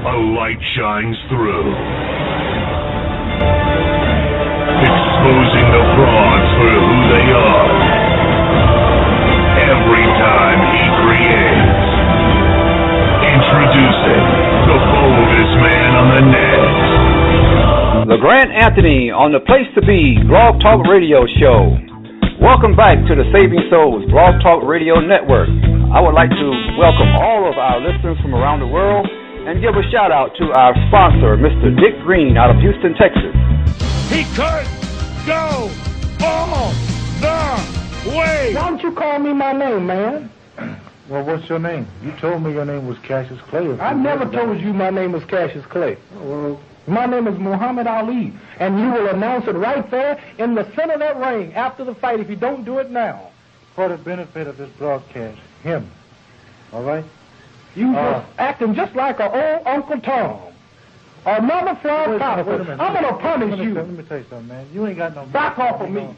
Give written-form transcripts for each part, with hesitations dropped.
a light shines through, exposing the frauds for who they are. Every time he creates, introducing the boldest man on the net. LeGrant Anthony on the Place to Be Blog Talk Radio Show. Welcome back to the Saving Souls Blog Talk Radio Network. I would like to welcome all of our listeners from around the world and give a shout out to our sponsor, Mr. Dick Green out of Houston, Texas. He could go all the way. Why don't you call me my name, man? Well, what's your name? You told me your name was Cassius Clay. I never told you my name was Cassius Clay. Well, my name is Muhammad Ali, and you will announce it right there in the center of that ring after the fight if you don't do it now. For the benefit of this broadcast, him. All right? You just acting just like an old Uncle Tom. Another fraud cop. I'm going to punish you. Let me tell you something, man. You ain't got no... Back off of me.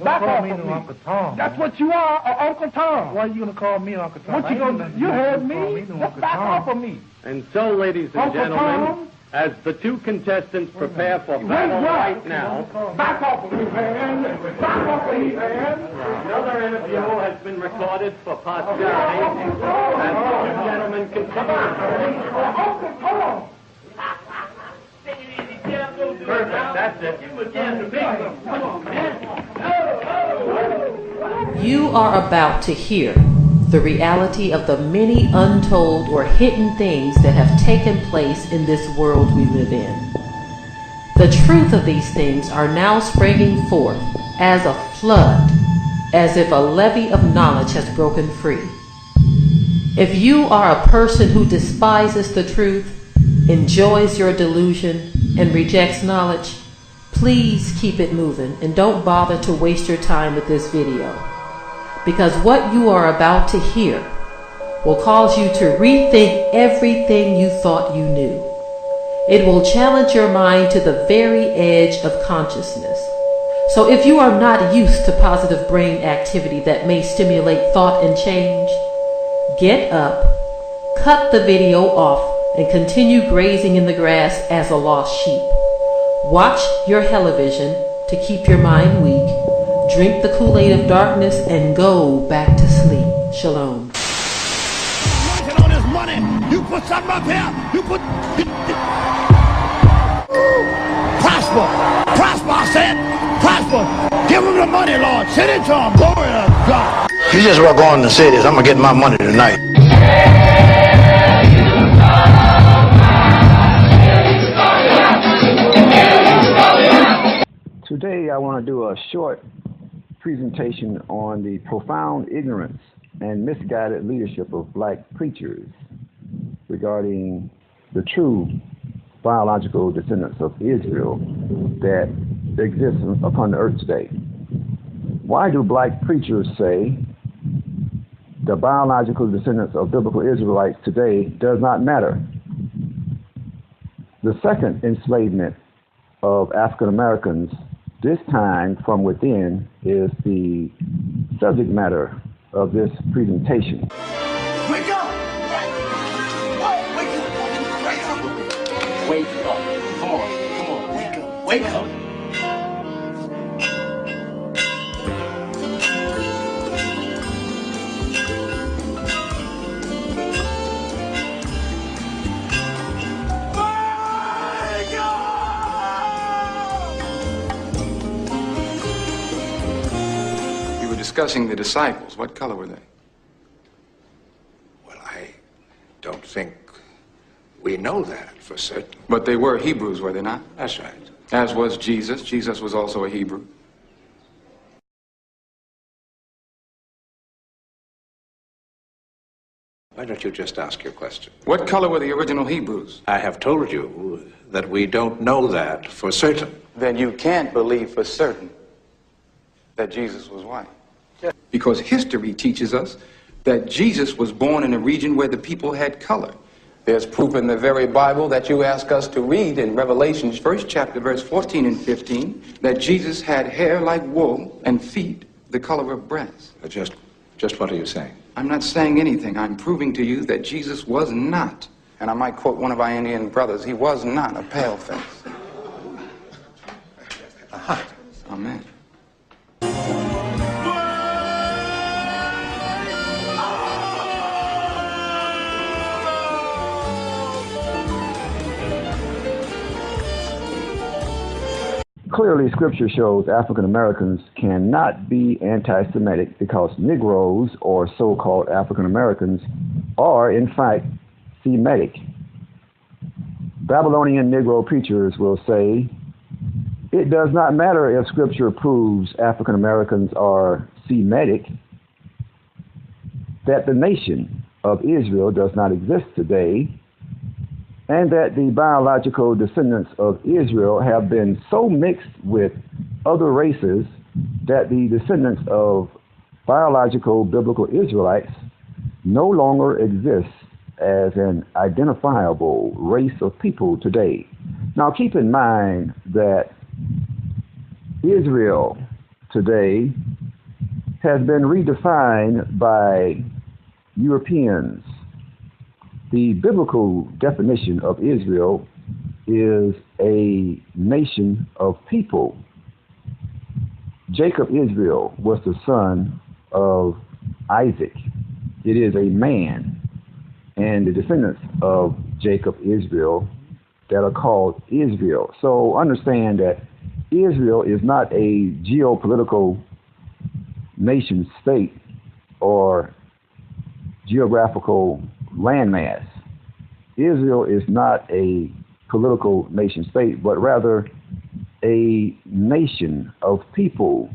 Back off of me. Uncle Tom. That's what you are, Uncle Tom. Why are you going to call me Uncle Tom? What you going to do? You heard me. Just back off of me. And so, ladies and Uncle gentlemen, Tom? as the two contestants prepare for battle right now, Back off of me, man. Back off of me, man. another interview has been recorded for posterity, and the two gentlemen continue. Uncle Tom. Perfect, that's it. You are about to hear the reality of the many untold or hidden things that have taken place in this world we live in. The truth of these things are now springing forth as a flood, as if a levee of knowledge has broken free. If you are a person who despises the truth, enjoys your delusion, and rejects knowledge, please keep it moving and don't bother to waste your time with this video. Because what you are about to hear will cause you to rethink everything you thought you knew. It will challenge your mind to the very edge of consciousness. So if you are not used to positive brain activity that may stimulate thought and change, get up, cut the video off, and continue grazing in the grass as a lost sheep. Watch your television to keep your mind weak. Drink the Kool-Aid of darkness and go back to sleep. Shalom. On his money, you put something up here. You put prosper, prosper. I said, prosper. Give him the money, Lord. Send it to him. Glory to God. You just walk on and say this. I'm gonna get my money tonight. Today I want to do a short presentation on the profound ignorance and misguided leadership of black preachers regarding the true biological descendants of Israel that exist upon the earth today. Why do black preachers say the biological descendants of biblical Israelites today does not matter? The second enslavement of African Americans, this time from within, is the subject matter of this presentation. Wake up! Wake up. Come on. Wake up. Wake up. Discussing the disciples. What color were they? Well, I don't think we know that for certain. But they were Hebrews, were they not? That's right. As was Jesus. Jesus was also a Hebrew. Why don't you just ask your question? What color were the original Hebrews? I have told you that we don't know that for certain. Then you can't believe for certain that Jesus was white. Because history teaches us that Jesus was born in a region where the people had color. There's proof in the very Bible that you ask us to read in Revelations, first chapter, verse 14 and 15, that Jesus had hair like wool and feet the color of brass. Just what are you saying? I'm not saying anything. I'm proving to you that Jesus was not And I might quote one of our Indian brothers, he was not a paleface. Amen. Clearly, Scripture shows African Americans cannot be anti-Semitic because Negroes, or so-called African Americans, are in fact Semitic. Babylonian Negro preachers will say, it does not matter if Scripture proves African Americans are Semitic, that the nation of Israel does not exist today, and that the biological descendants of Israel have been so mixed with other races that the descendants of biological biblical Israelites no longer exist as an identifiable race of people today. Now keep in mind that Israel today has been redefined by Europeans. The biblical definition of Israel is a nation of people. Jacob Israel was the son of Isaac. It is a man, and the descendants of Jacob Israel that are called Israel. So understand that Israel is not a geopolitical nation state or geographical landmass. Israel is not a political nation state, but rather a nation of people,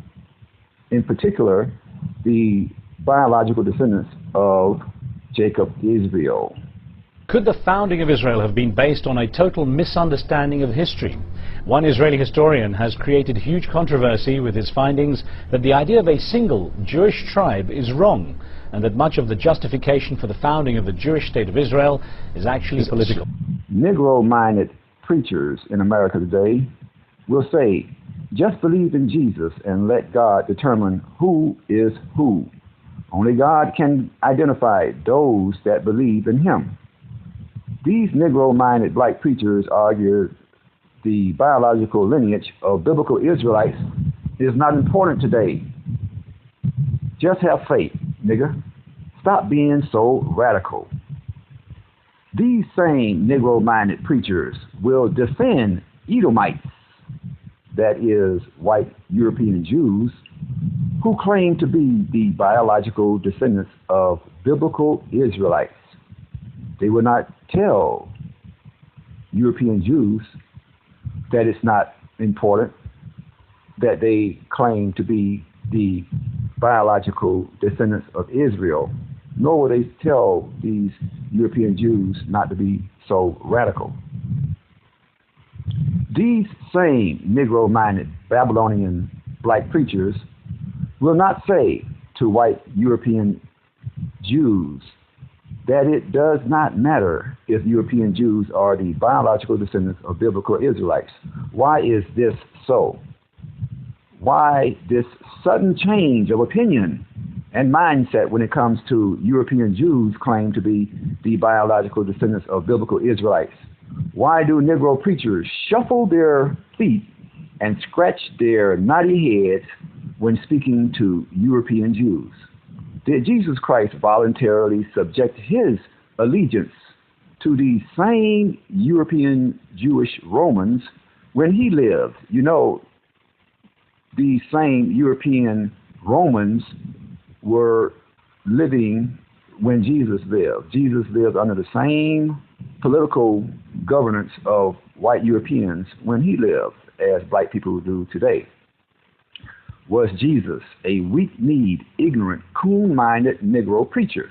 in particular, the biological descendants of Jacob Israel. Could the founding of Israel have been based on a total misunderstanding of history? One Israeli historian has created huge controversy with his findings that the idea of a single Jewish tribe is wrong, and that much of the justification for the founding of the Jewish state of Israel is actually political. Negro-minded preachers in America today will say, just believe in Jesus and let God determine who is who. Only God can identify those that believe in him. These Negro-minded black preachers argue the biological lineage of biblical Israelites is not important today. Just have faith, nigga. Stop being so radical. These same Negro-minded preachers will defend Edomites, that is, white European Jews, who claim to be the biological descendants of biblical Israelites. They will not tell European Jews that it's not important that they claim to be the biological descendants of Israel, nor will they tell these European Jews not to be so radical. These same Negro-minded Babylonian black preachers will not say to white European Jews that it does not matter if European Jews are the biological descendants of biblical Israelites. Why is this so? Why this sudden change of opinion and mindset when it comes to European Jews claim to be the biological descendants of biblical Israelites? Why do Negro preachers shuffle their feet and scratch their knotty heads when speaking to European Jews? Did Jesus Christ voluntarily subject his allegiance to the same European Jewish Romans when he lived? You know, the same European Romans were living when Jesus lived. Jesus lived under the same political governance of white Europeans when he lived as black people do today. Was Jesus a weak-kneed, ignorant, coon-minded Negro preacher?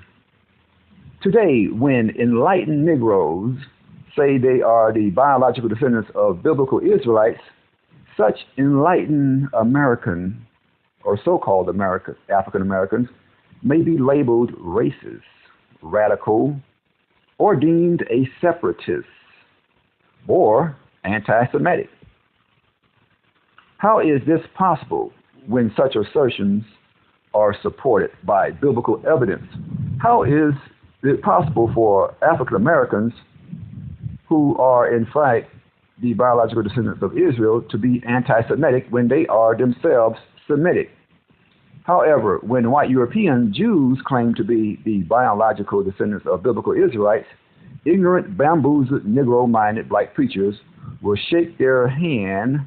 Today, when enlightened Negroes say they are the biological descendants of biblical Israelites, such enlightened American, or so-called African Americans, may be labeled racist, radical, or deemed a separatist, or anti-Semitic. How is this possible when such assertions are supported by biblical evidence? How is it possible for African Americans who are in fact the biological descendants of Israel to be anti-Semitic when they are themselves Semitic. However, when white European Jews claim to be the biological descendants of biblical Israelites, ignorant, bamboozled, Negro-minded black preachers will shake their hand,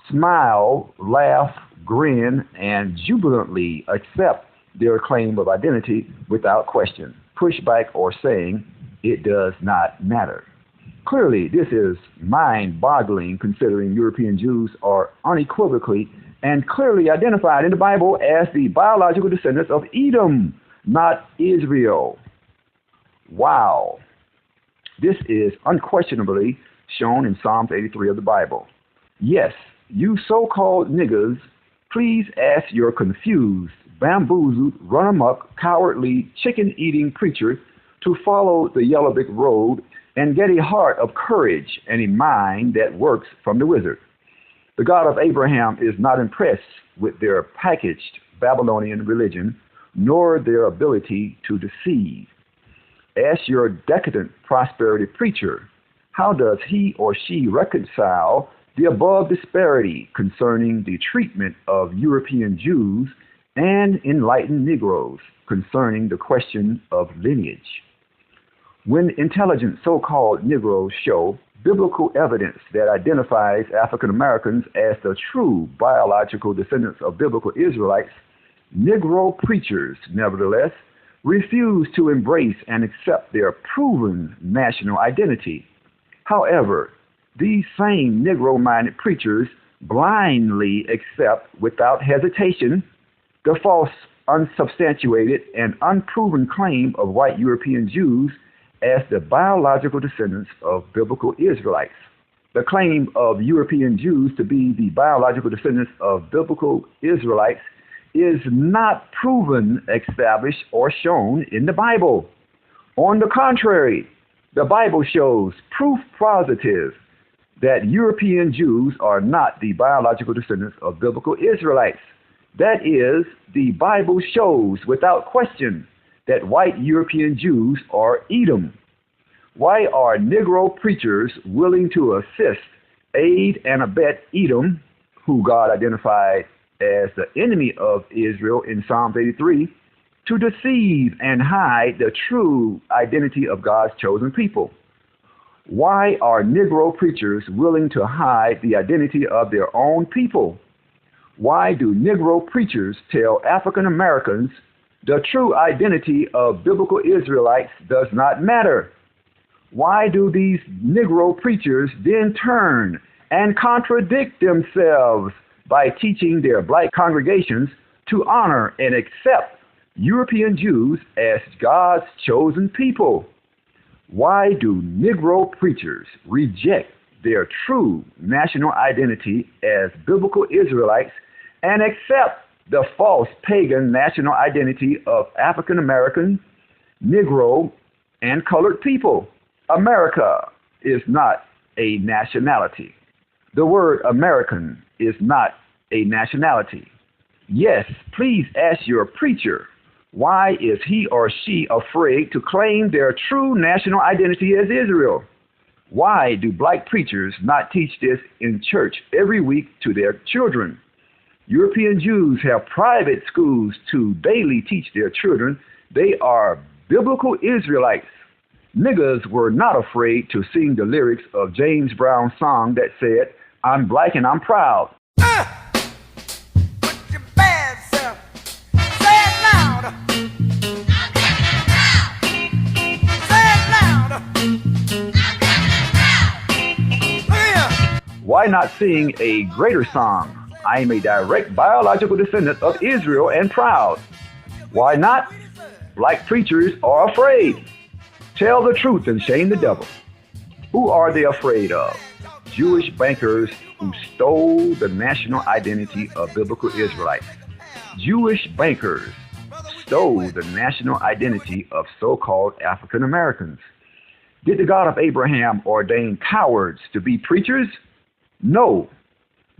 smile, laugh, grin, and jubilantly accept their claim of identity without question, pushback, or saying it does not matter. Clearly, this is mind-boggling considering European Jews are unequivocally and clearly identified in the Bible as the biological descendants of Edom, not Israel. Wow. This is unquestionably shown in Psalms 83 of the Bible. Yes, you so-called niggers, please ask your confused, bamboozled, run-amok, cowardly, chicken-eating preacher to follow the yellow brick road and get a heart of courage and a mind that works from the wizard. The God of Abraham is not impressed with their packaged Babylonian religion, nor their ability to deceive. Ask your decadent prosperity preacher, how does he or she reconcile the above disparity concerning the treatment of European Jews and enlightened Negroes concerning the question of lineage? When intelligent so-called Negroes show biblical evidence that identifies African Americans as the true biological descendants of biblical Israelites, Negro preachers, nevertheless, refuse to embrace and accept their proven national identity. However, these same Negro-minded preachers blindly accept without hesitation the false, unsubstantiated, and unproven claim of white European Jews as the biological descendants of biblical Israelites. The claim of European Jews to be the biological descendants of biblical Israelites is not proven, established, or shown in the Bible. On the contrary, the Bible shows proof positive that European Jews are not the biological descendants of biblical Israelites. That is, the Bible shows without question that white European Jews are Edom. Why are Negro preachers willing to assist, aid, and abet Edom, who God identified as the enemy of Israel in Psalm 83, to deceive and hide the true identity of God's chosen people? Why are Negro preachers willing to hide the identity of their own people? Why do Negro preachers tell African Americans the true identity of biblical Israelites does not matter? Why do these Negro preachers then turn and contradict themselves by teaching their black congregations to honor and accept European Jews as God's chosen people? Why do Negro preachers reject their true national identity as biblical Israelites and accept the false pagan national identity of African American, Negro, and colored people? America is not a nationality. The word American is not a nationality. Yes, please ask your preacher, why is he or she afraid to claim their true national identity as Israel? Why do black preachers not teach this in church every week to their children? European Jews have private schools to daily teach their children they are biblical Israelites. Niggas were not afraid to sing the lyrics of James Brown's song that said, "I'm black and I'm proud." Put your bad self. Say it louder. I'm black and I'm proud. Say it louder. I'm black and I'm proud. Look here. Why not sing a greater song? I am a direct biological descendant of Israel and proud. Why not? Black preachers are afraid. Tell the truth and shame the devil. Who are they afraid of? Jewish bankers who stole the national identity of biblical Israelites. Jewish bankers stole the national identity of so-called African Americans. Did the God of Abraham ordain cowards to be preachers? No.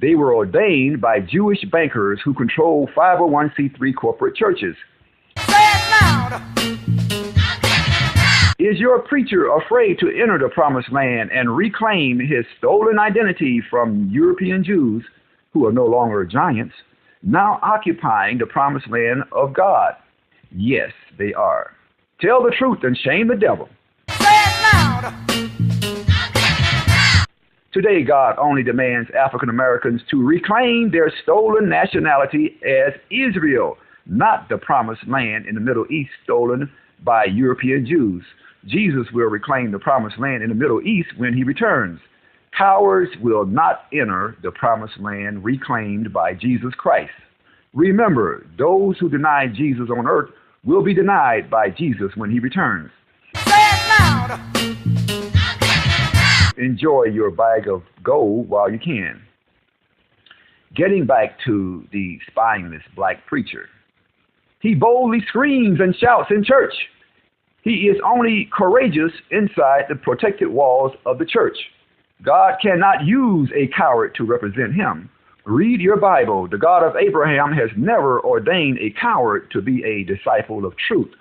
They were ordained by Jewish bankers who control 501c3 corporate churches. Say it louder. Is your preacher afraid to enter the promised land and reclaim his stolen identity from European Jews who are no longer giants, now occupying the promised land of God? Yes, they are. Tell the truth and shame the devil. Say it loud. Today, God only demands African Americans to reclaim their stolen nationality as Israel, not the promised land in the Middle East stolen by European Jews. Jesus will reclaim the promised land in the Middle East when he returns. Cowards will not enter the promised land reclaimed by Jesus Christ. Remember, those who deny Jesus on earth will be denied by Jesus when he returns. Say it loud. Enjoy your bag of gold while you can. Getting back to the spineless black preacher. He boldly screams and shouts in church. He is only courageous inside the protected walls of the church. God cannot use a coward to represent him. Read your Bible. The God of Abraham has never ordained a coward to be a disciple of truth.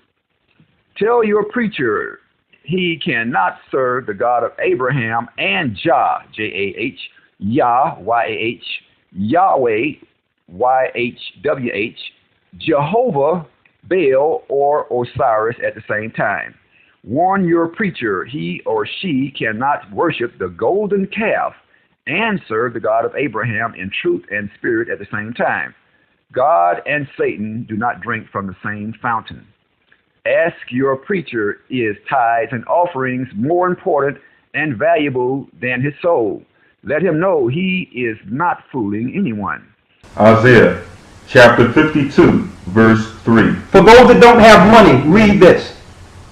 Tell your preacher he cannot serve the God of Abraham and Jah, J-A-H, Yah, Y-A-H, Yahweh, Y-H-W-H, Jehovah, Baal, or Osiris at the same time. Warn your preacher he or she cannot worship the golden calf and serve the God of Abraham in truth and spirit at the same time. God and Satan do not drink from the same fountain. Ask your preacher, is tithes and offerings more important and valuable than his soul? Let him know he is not fooling anyone. Isaiah chapter 52, verse 3. For those that don't have money, read this.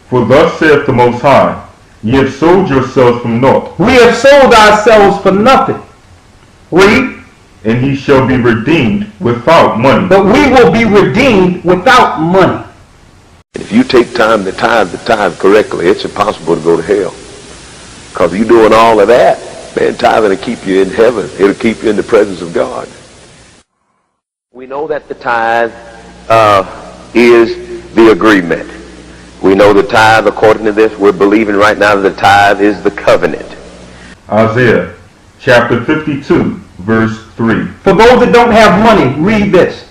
For thus saith the Most High, ye have sold yourselves from naught. We have sold ourselves for nothing. Read. And he shall be redeemed without money. But we will be redeemed without money. If you take time to tithe the tithe correctly, it's impossible to go to hell. Because you doing all of that, man, tithing will keep you in heaven. It'll keep you in the presence of God. We know that the tithe is the agreement. We know the tithe, according to this, we're believing right now that the tithe is the covenant. Isaiah chapter 52, verse 3. For those that don't have money, read this.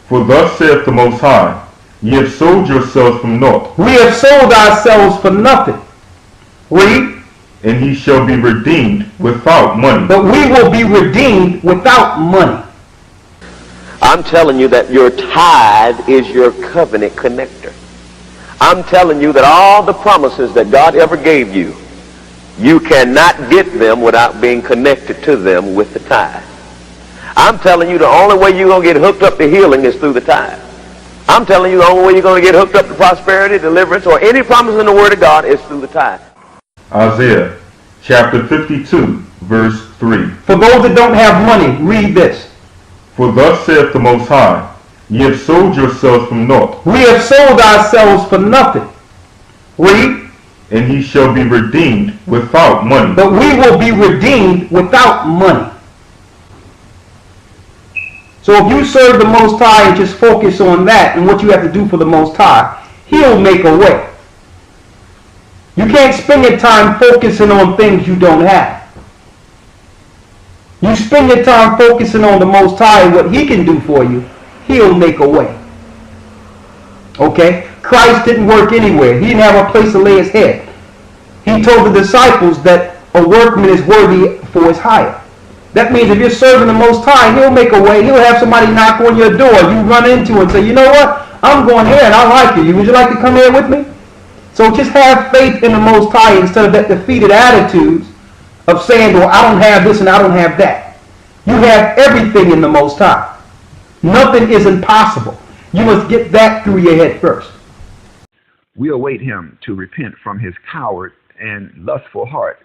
For thus saith the Most High, ye have sold yourselves from naught. We have sold ourselves for nothing. Read. And he shall be redeemed without money. But we will be redeemed without money. I'm telling you that your tithe is your covenant connector. I'm telling you that all the promises that God ever gave you, you cannot get them without being connected to them with the tithe. I'm telling you the only way you're going to get hooked up to healing is through the tithe. I'm telling you the only way you're going to get hooked up to prosperity, deliverance, or any promise in the Word of God is through the tithe. Isaiah chapter 52, verse 3. For those that don't have money, read this. For thus saith the Most High, ye have sold yourselves from naught. We have sold ourselves for nothing. Read. And he shall be redeemed without money. But we will be redeemed without money. So if you serve the Most High and just focus on that and what you have to do for the Most High, he'll make a way. You can't spend your time focusing on things you don't have. You spend your time focusing on the Most High and what he can do for you, he'll make a way. Okay? Christ didn't work anywhere. He didn't have a place to lay his head. He told the disciples that a workman is worthy for his hire. That means if you're serving the Most High, he'll make a way. He'll have somebody knock on your door. You run into and say, you know what? I'm going here and I like you. Would you like to come here with me? So just have faith in the Most High instead of that defeated attitudes of saying, well, I don't have this and I don't have that. You have everything in the Most High. Nothing is impossible. You must get that through your head first. We await him to repent from his coward and lustful heart.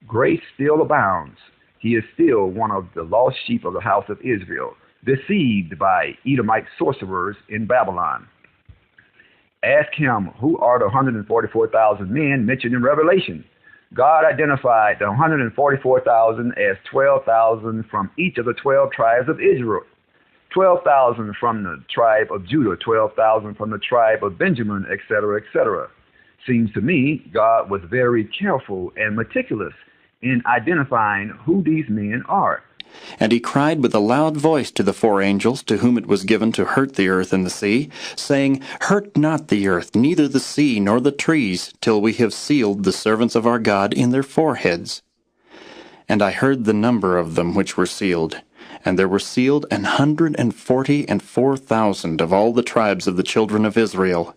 Grace still abounds. He is still one of the lost sheep of the house of Israel, deceived by Edomite sorcerers in Babylon. Ask him, who are the 144,000 men mentioned in Revelation? God identified the 144,000 as 12,000 from each of the 12 tribes of Israel, 12,000 from the tribe of Judah, 12,000 from the tribe of Benjamin, etc., etc. Seems to me God was very careful and meticulous in identifying who these men are. And he cried with a loud voice to the 4 angels to whom it was given to hurt the earth and the sea, saying, Hurt not the earth, neither the sea, nor the trees, till we have sealed the servants of our God in their foreheads. And I heard the number of them which were sealed, and there were sealed 144,000 of all the tribes of the children of Israel.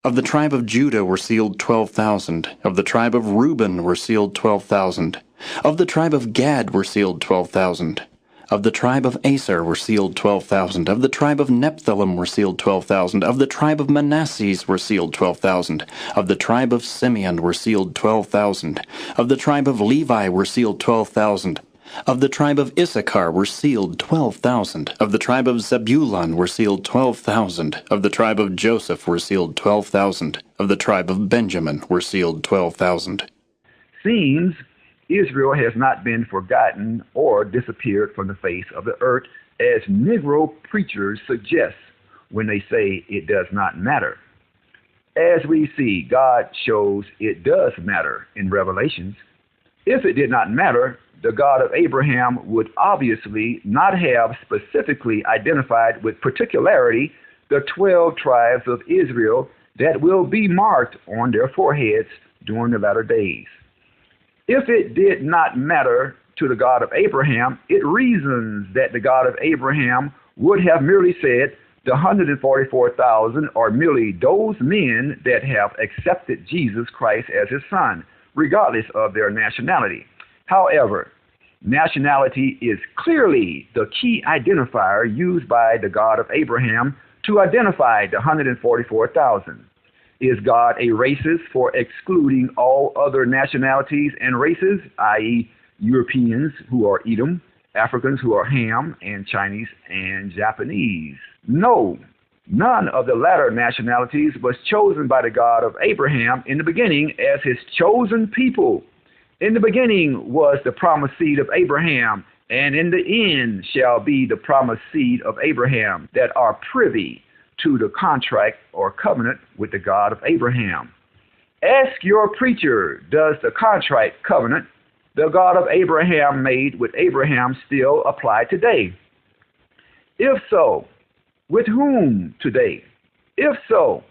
Of the tribe of Judah were sealed 12,000. Of the tribe of Reuben were sealed 12,000. Of the tribe of Gad were sealed 12,000. Of the tribe of Aser were sealed 12,000. Of the tribe of Nephthalim were sealed 12,000. Of the tribe of Manasseh were sealed 12,000. Of the tribe of Simeon were sealed 12,000. Of the tribe of Levi were sealed 12,000. Of the tribe of Issachar were sealed 12,000. Of the tribe of Zebulun were sealed 12,000. Of the tribe of Joseph were sealed 12,000. Of the tribe of Benjamin were sealed 12,000. Seems Israel has not been forgotten or disappeared from the face of the earth, as Negro preachers suggest when they say it does not matter. As we see, God shows it does matter in Revelations. If it did not matter, the God of Abraham would obviously not have specifically identified with particularity the 12 tribes of Israel that will be marked on their foreheads during the latter days. If it did not matter to the God of Abraham, it reasons that the God of Abraham would have merely said the 144,000 are merely those men that have accepted Jesus Christ as his son, regardless of their nationality. However, nationality is clearly the key identifier used by the God of Abraham to identify the 144,000. Is God a racist for excluding all other nationalities and races, i.e. Europeans who are Edom, Africans who are Ham, and Chinese and Japanese? No. None of the latter nationalities was chosen by the God of Abraham in the beginning as his chosen people. In the beginning was the promised seed of Abraham, and in the end shall be the promised seed of Abraham that are privy to the contract or covenant with the God of Abraham. Ask your preacher, does the contract covenant the God of Abraham made with Abraham still apply today? If so, with whom today? If so,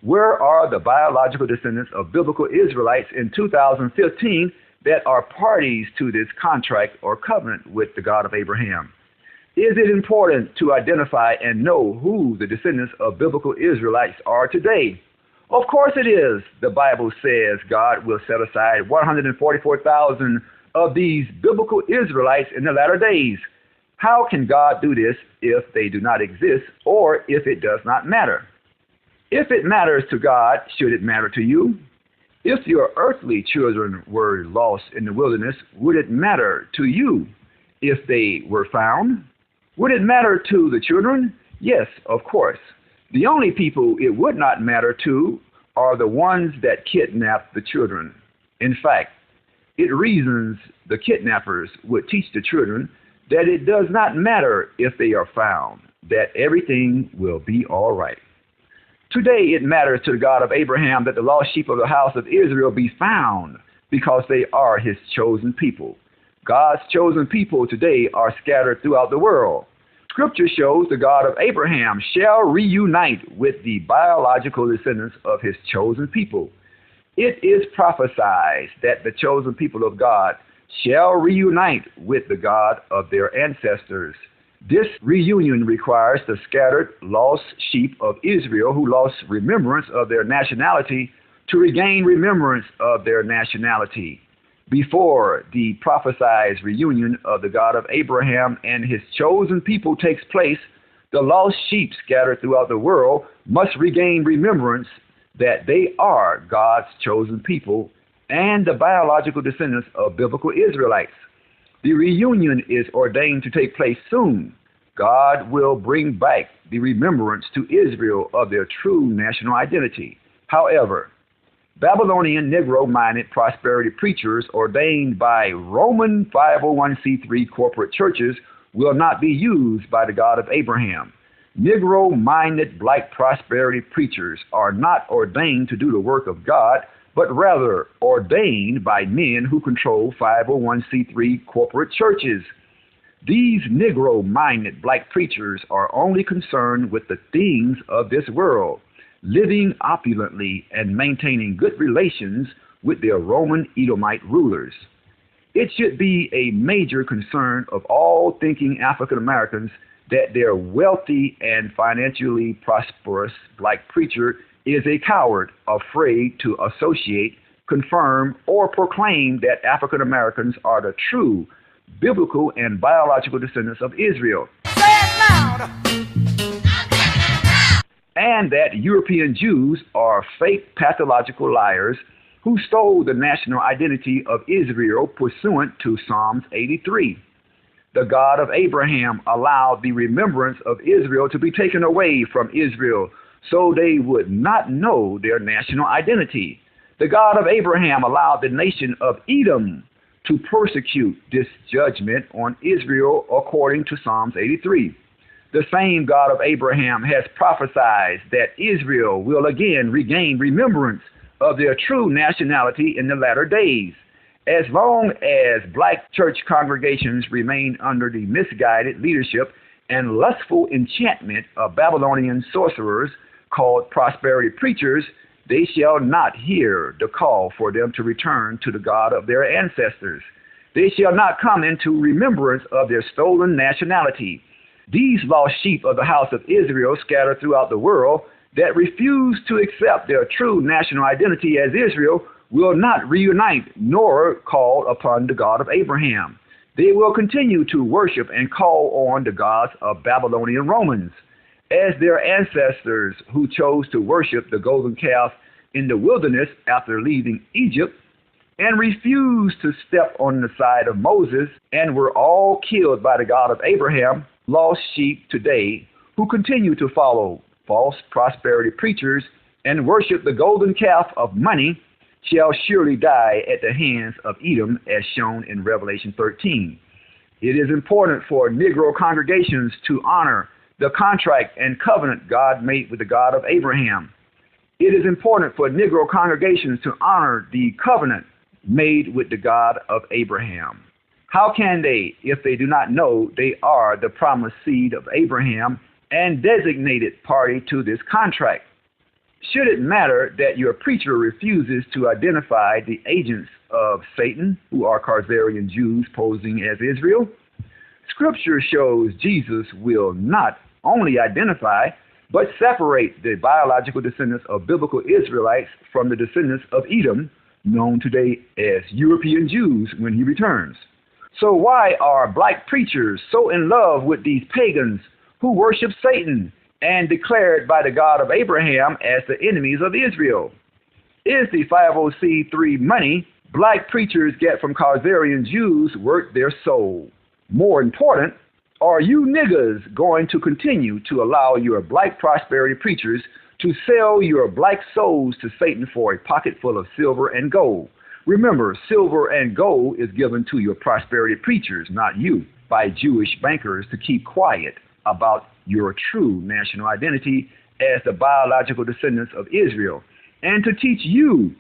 where are the biological descendants of biblical Israelites in 2015 that are parties to this contract or covenant with the God of Abraham? Is it important to identify and know who the descendants of biblical Israelites are today? Of course it is. The Bible says God will set aside 144,000 of these biblical Israelites in the latter days. How can God do this if they do not exist or if it does not matter? If it matters to God, should it matter to you? If your earthly children were lost in the wilderness, would it matter to you if they were found? Would it matter to the children? Yes, of course. The only people it would not matter to are the ones that kidnap the children. In fact, it reasons the kidnappers would teach the children that it does not matter if they are found, that everything will be all right. Today it matters to the God of Abraham that the lost sheep of the house of Israel be found, because they are his chosen people. God's chosen people today are scattered throughout the world. Scripture shows the God of Abraham shall reunite with the biological descendants of his chosen people. It is prophesied that the chosen people of God shall reunite with the God of their ancestors. This reunion requires the scattered, lost sheep of Israel who lost remembrance of their nationality to regain remembrance of their nationality. Before the prophesied reunion of the God of Abraham and his chosen people takes place, the lost sheep scattered throughout the world must regain remembrance that they are God's chosen people and the biological descendants of biblical Israelites. The reunion is ordained to take place soon. God will bring back the remembrance to Israel of their true national identity. However, Babylonian Negro-minded prosperity preachers ordained by Roman 501c3 corporate churches will not be used by the God of Abraham. Negro-minded black prosperity preachers are not ordained to do the work of God, but rather ordained by men who control 501c3 corporate churches. These Negro-minded black preachers are only concerned with the things of this world, living opulently and maintaining good relations with their Roman Edomite rulers. It should be a major concern of all thinking African Americans that their wealthy and financially prosperous black preacher is a coward, afraid to associate, confirm, or proclaim that African Americans are the true biblical and biological descendants of Israel. Say it loud. And that European Jews are fake pathological liars who stole the national identity of Israel pursuant to Psalms 83. The God of Abraham allowed the remembrance of Israel to be taken away from Israel so they would not know their national identity. The God of Abraham allowed the nation of Edom to persecute this judgment on Israel according to Psalms 83. The same God of Abraham has prophesied that Israel will again regain remembrance of their true nationality in the latter days. As long as black church congregations remain under the misguided leadership and lustful enchantment of Babylonian sorcerers called prosperity preachers, they shall not hear the call for them to return to the God of their ancestors. They shall not come into remembrance of their stolen nationality. These lost sheep of the house of Israel scattered throughout the world that refuse to accept their true national identity as Israel will not reunite nor call upon the God of Abraham. They will continue to worship and call on the gods of Babylonian Romans. As their ancestors who chose to worship the golden calf in the wilderness after leaving Egypt and refused to step on the side of Moses and were all killed by the God of Abraham, lost sheep today who continue to follow false prosperity preachers and worship the golden calf of money shall surely die at the hands of Edom, as shown in Revelation 13. It is important for Negro congregations to honor the contract and covenant God made with the God of Abraham. It is important for Negro congregations to honor the covenant made with the God of Abraham. How can they, if they do not know they are the promised seed of Abraham and designated party to this contract? Should it matter that your preacher refuses to identify the agents of Satan, who are Khazarian Jews posing as Israel? Scripture shows Jesus will not only identify, but separate the biological descendants of biblical Israelites from the descendants of Edom, known today as European Jews, when he returns. So why are black preachers so in love with these pagans who worship Satan and declared by the God of Abraham as the enemies of Israel? Is the 501c3 money black preachers get from Khazarian Jews worth their soul? More important, are you niggas going to continue to allow your black prosperity preachers to sell your black souls to Satan for a pocket full of silver and gold? Remember, silver and gold is given to your prosperity preachers, not you, by Jewish bankers to keep quiet about your true national identity as the biological descendants of Israel, and to teach you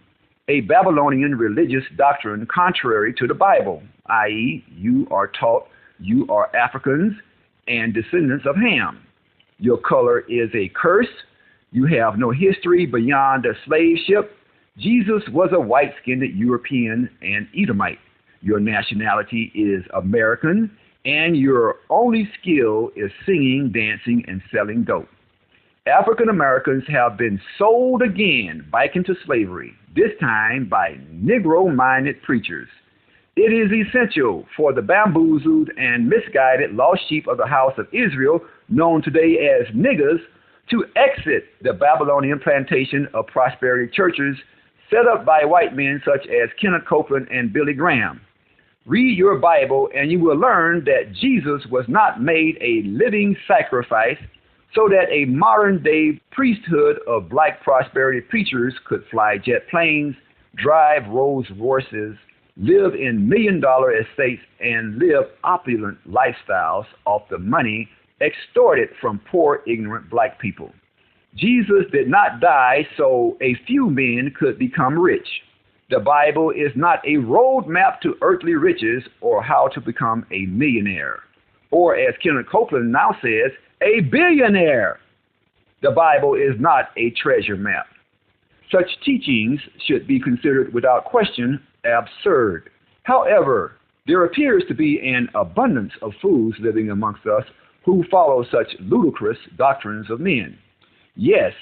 a Babylonian religious doctrine contrary to the Bible, i.e., you are taught you are Africans and descendants of Ham. Your color is a curse. You have no history beyond the slave ship. Jesus was a white-skinned European and Edomite. Your nationality is American, and your only skill is singing, dancing, and selling dope. African Americans have been sold again back into slavery, this time by Negro-minded preachers. It is essential for the bamboozled and misguided lost sheep of the house of Israel, known today as niggers, to exit the Babylonian plantation of prosperity churches set up by white men such as Kenneth Copeland and Billy Graham. Read your Bible and you will learn that Jesus was not made a living sacrifice so that a modern-day priesthood of black prosperity preachers could fly jet planes, drive Rolls Royces, live in million-dollar estates, and live opulent lifestyles off the money extorted from poor, ignorant black people. Jesus did not die so a few men could become rich. The Bible is not a roadmap to earthly riches or how to become a millionaire, or as Kenneth Copeland now says, a billionaire. The Bible is not a treasure map. Such teachings should be considered without question absurd. However, there appears to be an abundance of fools living amongst us who follow such ludicrous doctrines of men. Yes,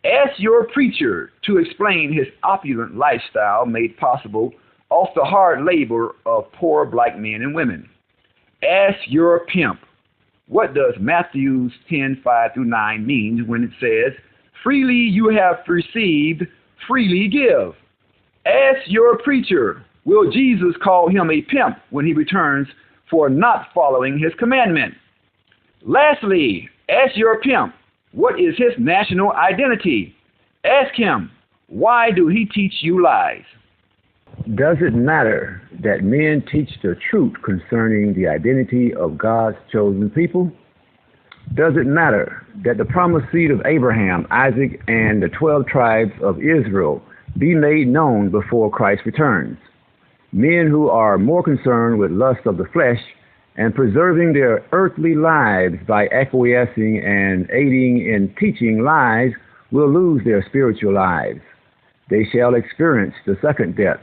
ask your preacher to explain his opulent lifestyle made possible off the hard labor of poor black men and women. Ask your pimp, what does Matthew 10:5-9 mean when it says, freely you have received, freely give? Ask your preacher, will Jesus call him a pimp when he returns for not following his commandment? Lastly, ask your pimp, what is his national identity? Ask him, why do he teach you lies? Does it matter that men teach the truth concerning the identity of God's chosen people? Does it matter that the promised seed of Abraham, Isaac, and the 12 tribes of Israel be made known before Christ returns? Men who are more concerned with lust of the flesh and preserving their earthly lives by acquiescing and aiding in teaching lies will lose their spiritual lives. They shall experience the second death.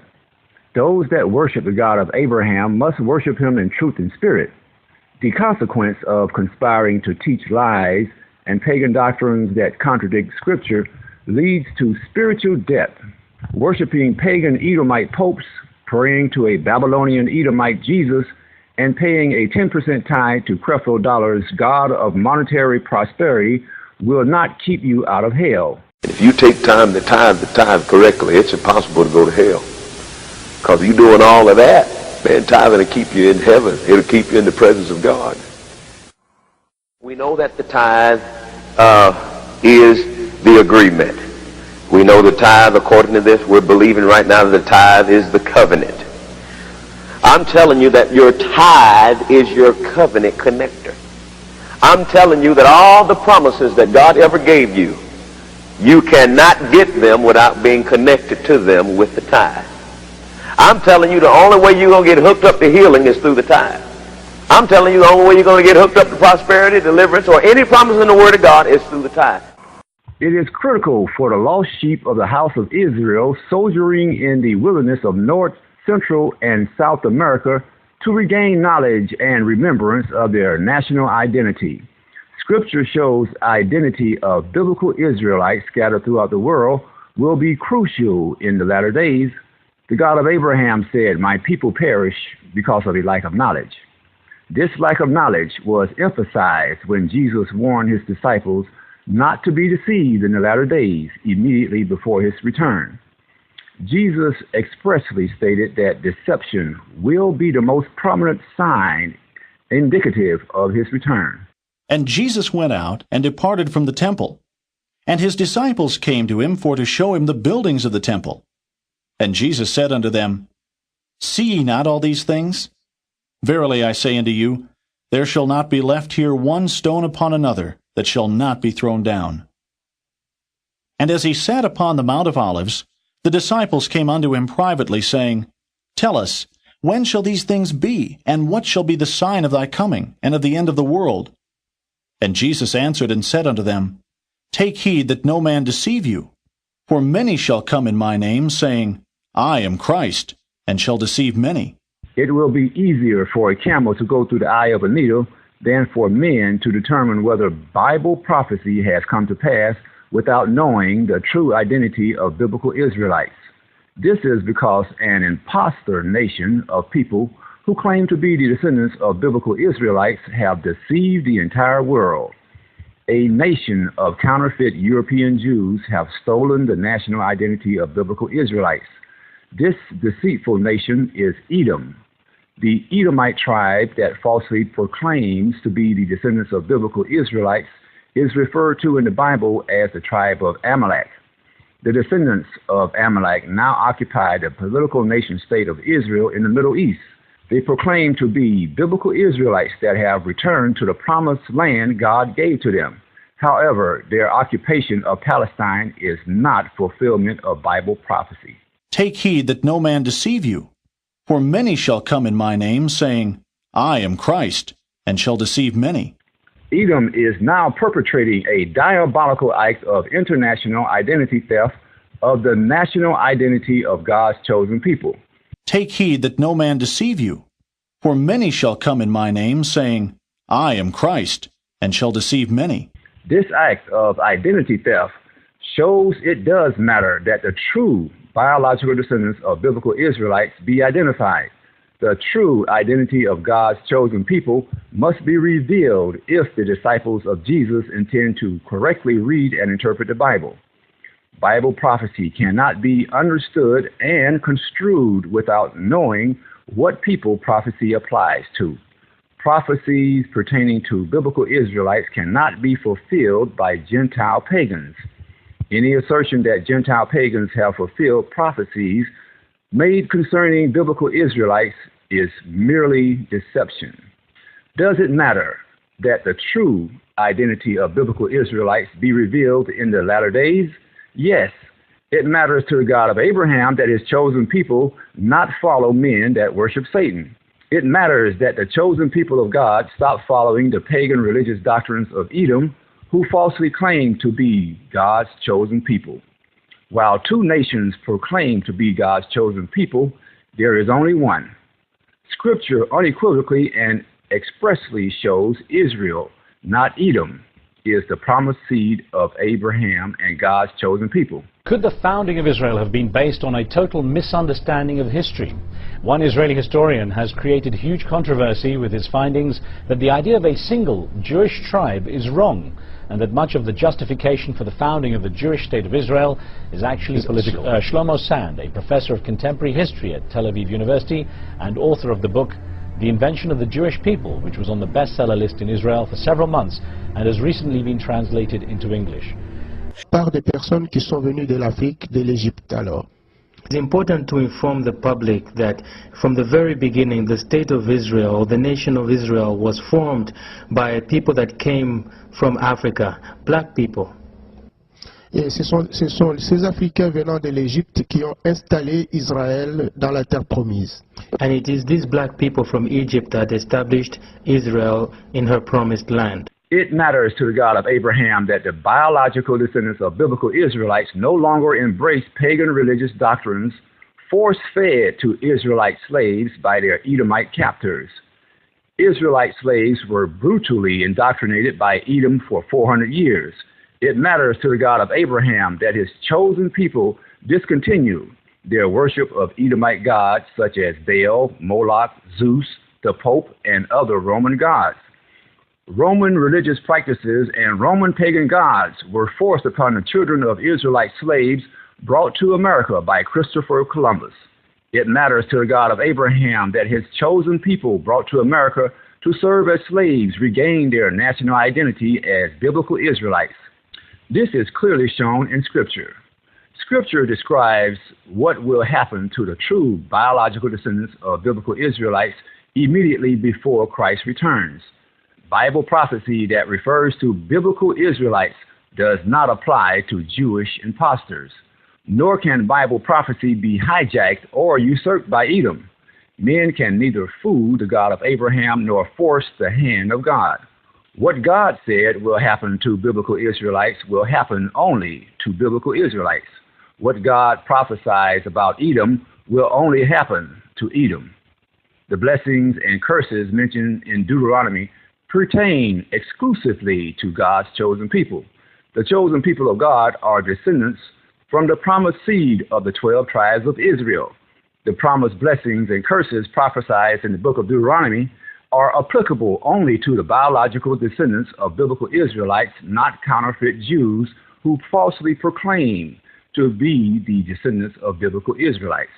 Those that worship the God of Abraham must worship him in truth and spirit. The consequence of conspiring to teach lies and pagan doctrines that contradict Scripture leads to spiritual death. Worshipping pagan Edomite popes, praying to a Babylonian Edomite Jesus, and paying a 10% tithe to Creflo Dollar's God of monetary prosperity will not keep you out of hell. If you take time to tithe the tithe correctly, it's impossible to go to hell. Because you doing all of that, man, tithing will keep you in heaven. It'll keep you in the presence of God. We know that the tithe is the agreement. We know the tithe, according to this, we're believing right now that the tithe is the covenant. I'm telling you that your tithe is your covenant connector. I'm telling you that all the promises that God ever gave you, you cannot get them without being connected to them with the tithe. I'm telling you the only way you're going to get hooked up to healing is through the tithe. I'm telling you the only way you're going to get hooked up to prosperity, deliverance, or any promise in the Word of God is through the tithe. It is critical for the lost sheep of the house of Israel soldiering in the wilderness of North, Central, and South America to regain knowledge and remembrance of their national identity. Scripture shows identity of biblical Israelites scattered throughout the world will be crucial in the latter days. The God of Abraham said, my people perish because of a lack of knowledge. This lack of knowledge was emphasized when Jesus warned his disciples not to be deceived in the latter days immediately before his return. Jesus expressly stated that deception will be the most prominent sign indicative of his return. And Jesus went out and departed from the temple. And his disciples came to him for to show him the buildings of the temple. And Jesus said unto them, See ye not all these things? Verily I say unto you, there shall not be left here one stone upon another that shall not be thrown down. And as he sat upon the Mount of Olives, the disciples came unto him privately, saying, Tell us, when shall these things be? And what shall be the sign of thy coming, and of the end of the world? And Jesus answered and said unto them, Take heed that no man deceive you. For many shall come in my name, saying, I am Christ, and shall deceive many. It will be easier for a camel to go through the eye of a needle than for men to determine whether Bible prophecy has come to pass without knowing the true identity of biblical Israelites. This is because an impostor nation of people who claim to be the descendants of biblical Israelites have deceived the entire world. A nation of counterfeit European Jews have stolen the national identity of biblical Israelites. This deceitful nation is Edom. The Edomite tribe that falsely proclaims to be the descendants of biblical Israelites is referred to in the Bible as the tribe of Amalek. The descendants of Amalek now occupy the political nation-state of Israel in the Middle East. They proclaim to be biblical Israelites that have returned to the promised land God gave to them. However, their occupation of Palestine is not fulfillment of Bible prophecy. Take heed that no man deceive you. For many shall come in my name, saying, I am Christ, and shall deceive many. Edom is now perpetrating a diabolical act of international identity theft of the national identity of God's chosen people. Take heed that no man deceive you. For many shall come in my name, saying, I am Christ, and shall deceive many. This act of identity theft shows it does matter that the true biological descendants of biblical Israelites be identified. The true identity of God's chosen people must be revealed if the disciples of Jesus intend to correctly read and interpret the Bible. Bible prophecy cannot be understood and construed without knowing what people prophecy applies to. Prophecies pertaining to biblical Israelites cannot be fulfilled by Gentile pagans. Any assertion that Gentile pagans have fulfilled prophecies made concerning biblical Israelites is merely deception. Does it matter that the true identity of biblical Israelites be revealed in the latter days? Yes, it matters to the God of Abraham that his chosen people not follow men that worship Satan. It matters that the chosen people of God stop following the pagan religious doctrines of Edom, who falsely claim to be God's chosen people. While two nations proclaim to be God's chosen people, there is only one. Scripture unequivocally and expressly shows Israel, not Edom, is the promised seed of Abraham and God's chosen people. Could the founding of Israel have been based on a total misunderstanding of history? One Israeli historian has created huge controversy with his findings that the idea of a single Jewish tribe is wrong, and that much of the justification for the founding of the Jewish state of Israel is actually political. Shlomo Sand, a professor of contemporary history at Tel Aviv University and author of the book The Invention of the Jewish People, which was on the bestseller list in Israel for several months and has recently been translated into English. Par des personnes qui sont venues de l'Afrique, de l'Égypte alors. It's important to inform the public that from the very beginning the state of Israel, the nation of Israel, was formed by people that came from Africa, black people. Et ce sont ces Africains venant de l'Égypte qui ont installé Israël dans la terre promise. And it is these black people from Egypt that established Israel in her promised land. It matters to the God of Abraham that the biological descendants of biblical Israelites no longer embrace pagan religious doctrines force-fed to Israelite slaves by their Edomite captors. Israelite slaves were brutally indoctrinated by Edom for 400 years. It matters to the God of Abraham that his chosen people discontinue their worship of Edomite gods such as Baal, Moloch, Zeus, the Pope, and other Roman gods. Roman religious practices and Roman pagan gods were forced upon the children of Israelite slaves brought to America by Christopher Columbus. It matters to the God of Abraham that his chosen people brought to America to serve as slaves regain their national identity as biblical Israelites. This is clearly shown in Scripture. Scripture describes what will happen to the true biological descendants of biblical Israelites immediately before Christ returns. Bible prophecy that refers to biblical Israelites does not apply to Jewish impostors, nor can Bible prophecy be hijacked or usurped by Edom. Men can neither fool the God of Abraham nor force the hand of God. What God said will happen to biblical Israelites will happen only to biblical Israelites. What God prophesies about Edom will only happen to Edom. The blessings and curses mentioned in Deuteronomy pertain exclusively to God's chosen people. The chosen people of God are descendants from the promised seed of the 12 tribes of Israel. The promised blessings and curses prophesied in the book of Deuteronomy are applicable only to the biological descendants of biblical Israelites, not counterfeit Jews who falsely proclaim to be the descendants of biblical Israelites.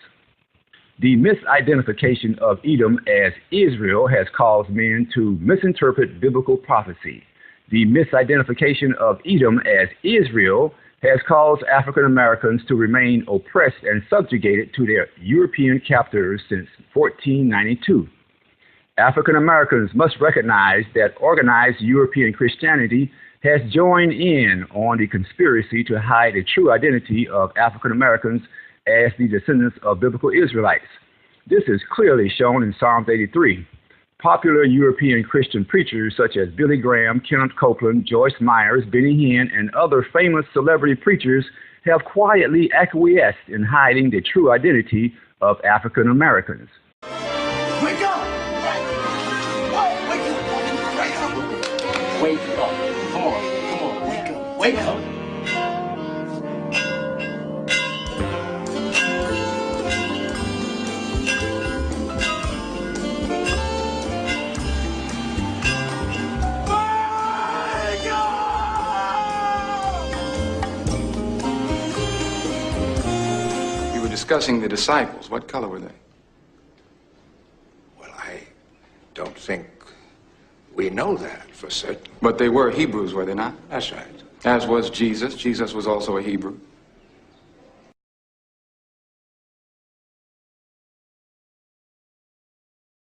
The misidentification of Edom as Israel has caused men to misinterpret biblical prophecy. The misidentification of Edom as Israel has caused African Americans to remain oppressed and subjugated to their European captors since 1492. African Americans must recognize that organized European Christianity has joined in on the conspiracy to hide the true identity of African Americans as the descendants of biblical Israelites. This is clearly shown in Psalms 83. Popular European Christian preachers such as Billy Graham, Kenneth Copeland, Joyce Myers, Benny Hinn, and other famous celebrity preachers have quietly acquiesced in hiding the true identity of African Americans. Wake up! Wake up! Wake up! Come on, wake up! Wake up! Discussing the disciples. What color were they? Well, I don't think we know that for certain. But they were Hebrews, were they not? That's right. As was Jesus. Jesus was also a Hebrew.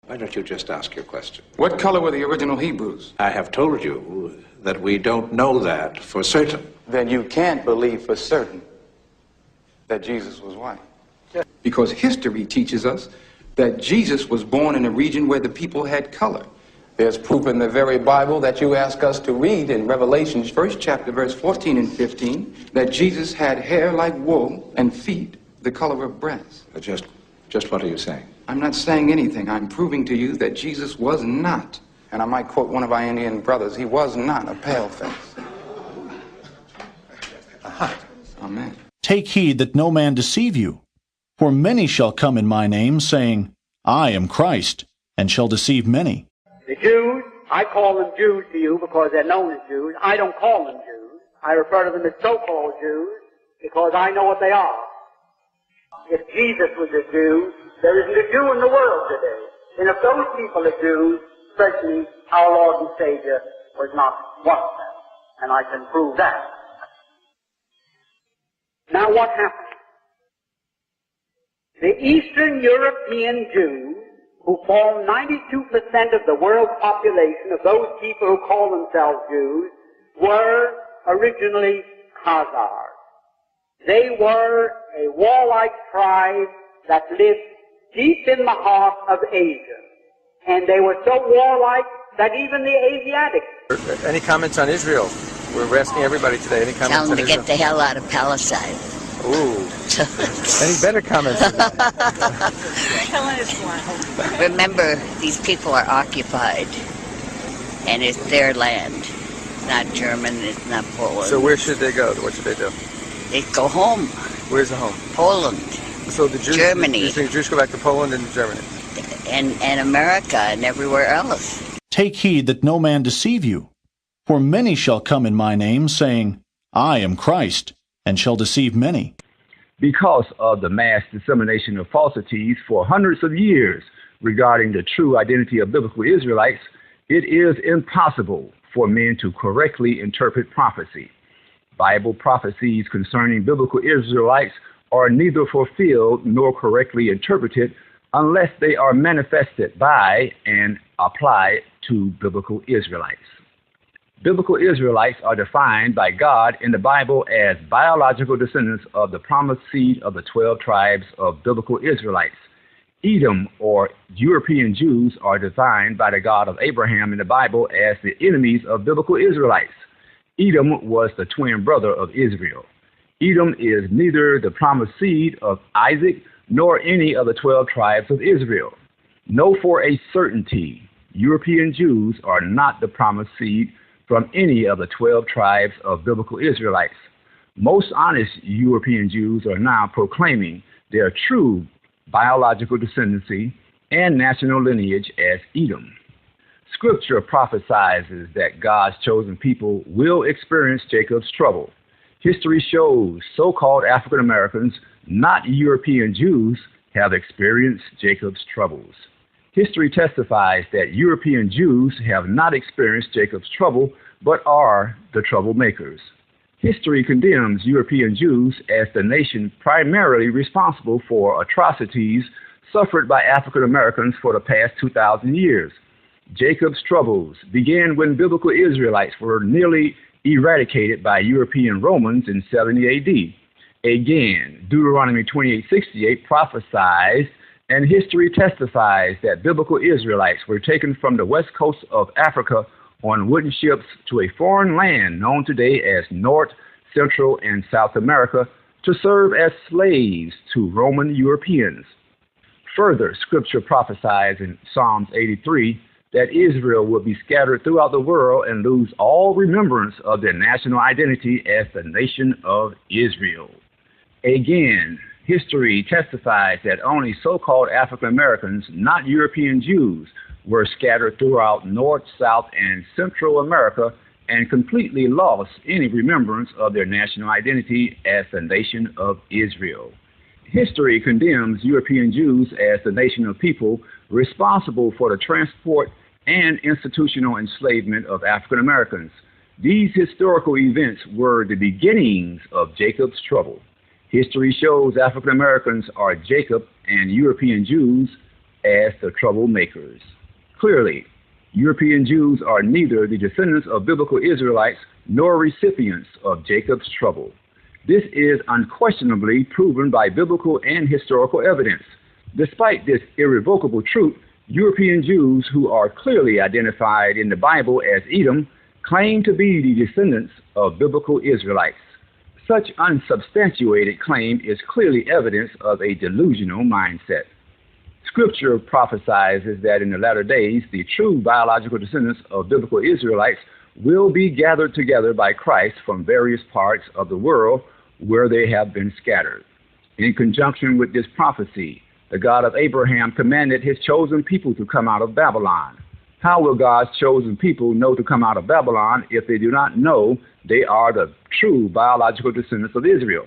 Why don't you just ask your question? What color were the original Hebrews? I have told you that we don't know that for certain. Then you can't believe for certain that Jesus was white. Because history teaches us that Jesus was born in a region where the people had color. There's proof in the very Bible that you ask us to read in Revelations, 1st chapter, verse 14 and 15, that Jesus had hair like wool and feet the color of brass. Just what are you saying? I'm not saying anything. I'm proving to you that Jesus was not, and I might quote one of our Indian brothers, he was not a paleface. Amen. Take heed that no man deceive you. For many shall come in my name, saying, I am Christ, and shall deceive many. The Jews, I call them Jews to you because they're known as Jews. I don't call them Jews. I refer to them as so-called Jews because I know what they are. If Jesus was a Jew, there isn't a Jew in the world today. And if those people are Jews, certainly our Lord and Savior was not one of them. And I can prove that. Now what happened? The Eastern European Jews, who form 92% of the world population of those people who call themselves Jews, were originally Khazars. They were a warlike tribe that lived deep in the heart of Asia. And they were so warlike that even the Asiatics... Any comments on Israel? We're asking everybody today. Any comments Tell them on to Israel? get the hell out of Palestine. Ooh. Any better comments than that? Remember, these people are occupied, and it's their land. It's not German, it's not Poland. So where should they go? What should they do? They go home. Where's the home? Poland. So the Jews, Germany. The Jews go back to Poland and Germany. And America and everywhere else. Take heed that no man deceive you. For many shall come in my name, saying, I am Christ, and shall deceive many. Because of the mass dissemination of falsities for hundreds of years regarding the true identity of biblical Israelites, it is impossible for men to correctly interpret prophecy. Bible prophecies concerning biblical Israelites are neither fulfilled nor correctly interpreted unless they are manifested by and applied to biblical Israelites. Biblical Israelites are defined by God in the Bible as biological descendants of the promised seed of the 12 tribes of biblical Israelites. Edom, or European Jews, are defined by the God of Abraham in the Bible as the enemies of biblical Israelites. Edom was the twin brother of Israel. Edom is neither the promised seed of Isaac nor any of the 12 tribes of Israel. Know for a certainty, European Jews are not the promised seed from any of the 12 tribes of biblical Israelites. Most honest European Jews are now proclaiming their true biological descendancy and national lineage as Edom. Scripture prophesies that God's chosen people will experience Jacob's trouble. History shows so-called African Americans, not European Jews, have experienced Jacob's troubles. History testifies that European Jews have not experienced Jacob's trouble, but are the troublemakers. History condemns European Jews as the nation primarily responsible for atrocities suffered by African Americans for the past 2,000 years. Jacob's troubles began when biblical Israelites were nearly eradicated by European Romans in 70 AD. Again, Deuteronomy 28:68 prophesies, and history testifies that biblical Israelites were taken from the west coast of Africa on wooden ships to a foreign land known today as North, Central, and South America to serve as slaves to Roman Europeans. Further, Scripture prophesies in Psalms 83 that Israel will be scattered throughout the world and lose all remembrance of their national identity as the nation of Israel. Again, history testifies that only so-called African Americans, not European Jews, were scattered throughout North, South, and Central America and completely lost any remembrance of their national identity as the nation of Israel. History condemns European Jews as the nation of people responsible for the transport and institutional enslavement of African Americans. These historical events were the beginnings of Jacob's trouble. History shows African Americans are Jacob and European Jews as the troublemakers. Clearly, European Jews are neither the descendants of biblical Israelites nor recipients of Jacob's trouble. This is unquestionably proven by biblical and historical evidence. Despite this irrevocable truth, European Jews who are clearly identified in the Bible as Edom claim to be the descendants of biblical Israelites. Such unsubstantiated claim is clearly evidence of a delusional mindset. Scripture prophesies that in the latter days, the true biological descendants of biblical Israelites will be gathered together by Christ from various parts of the world where they have been scattered. In conjunction with this prophecy, the God of Abraham commanded his chosen people to come out of Babylon. How will God's chosen people know to come out of Babylon if they do not know they are the true biological descendants of Israel?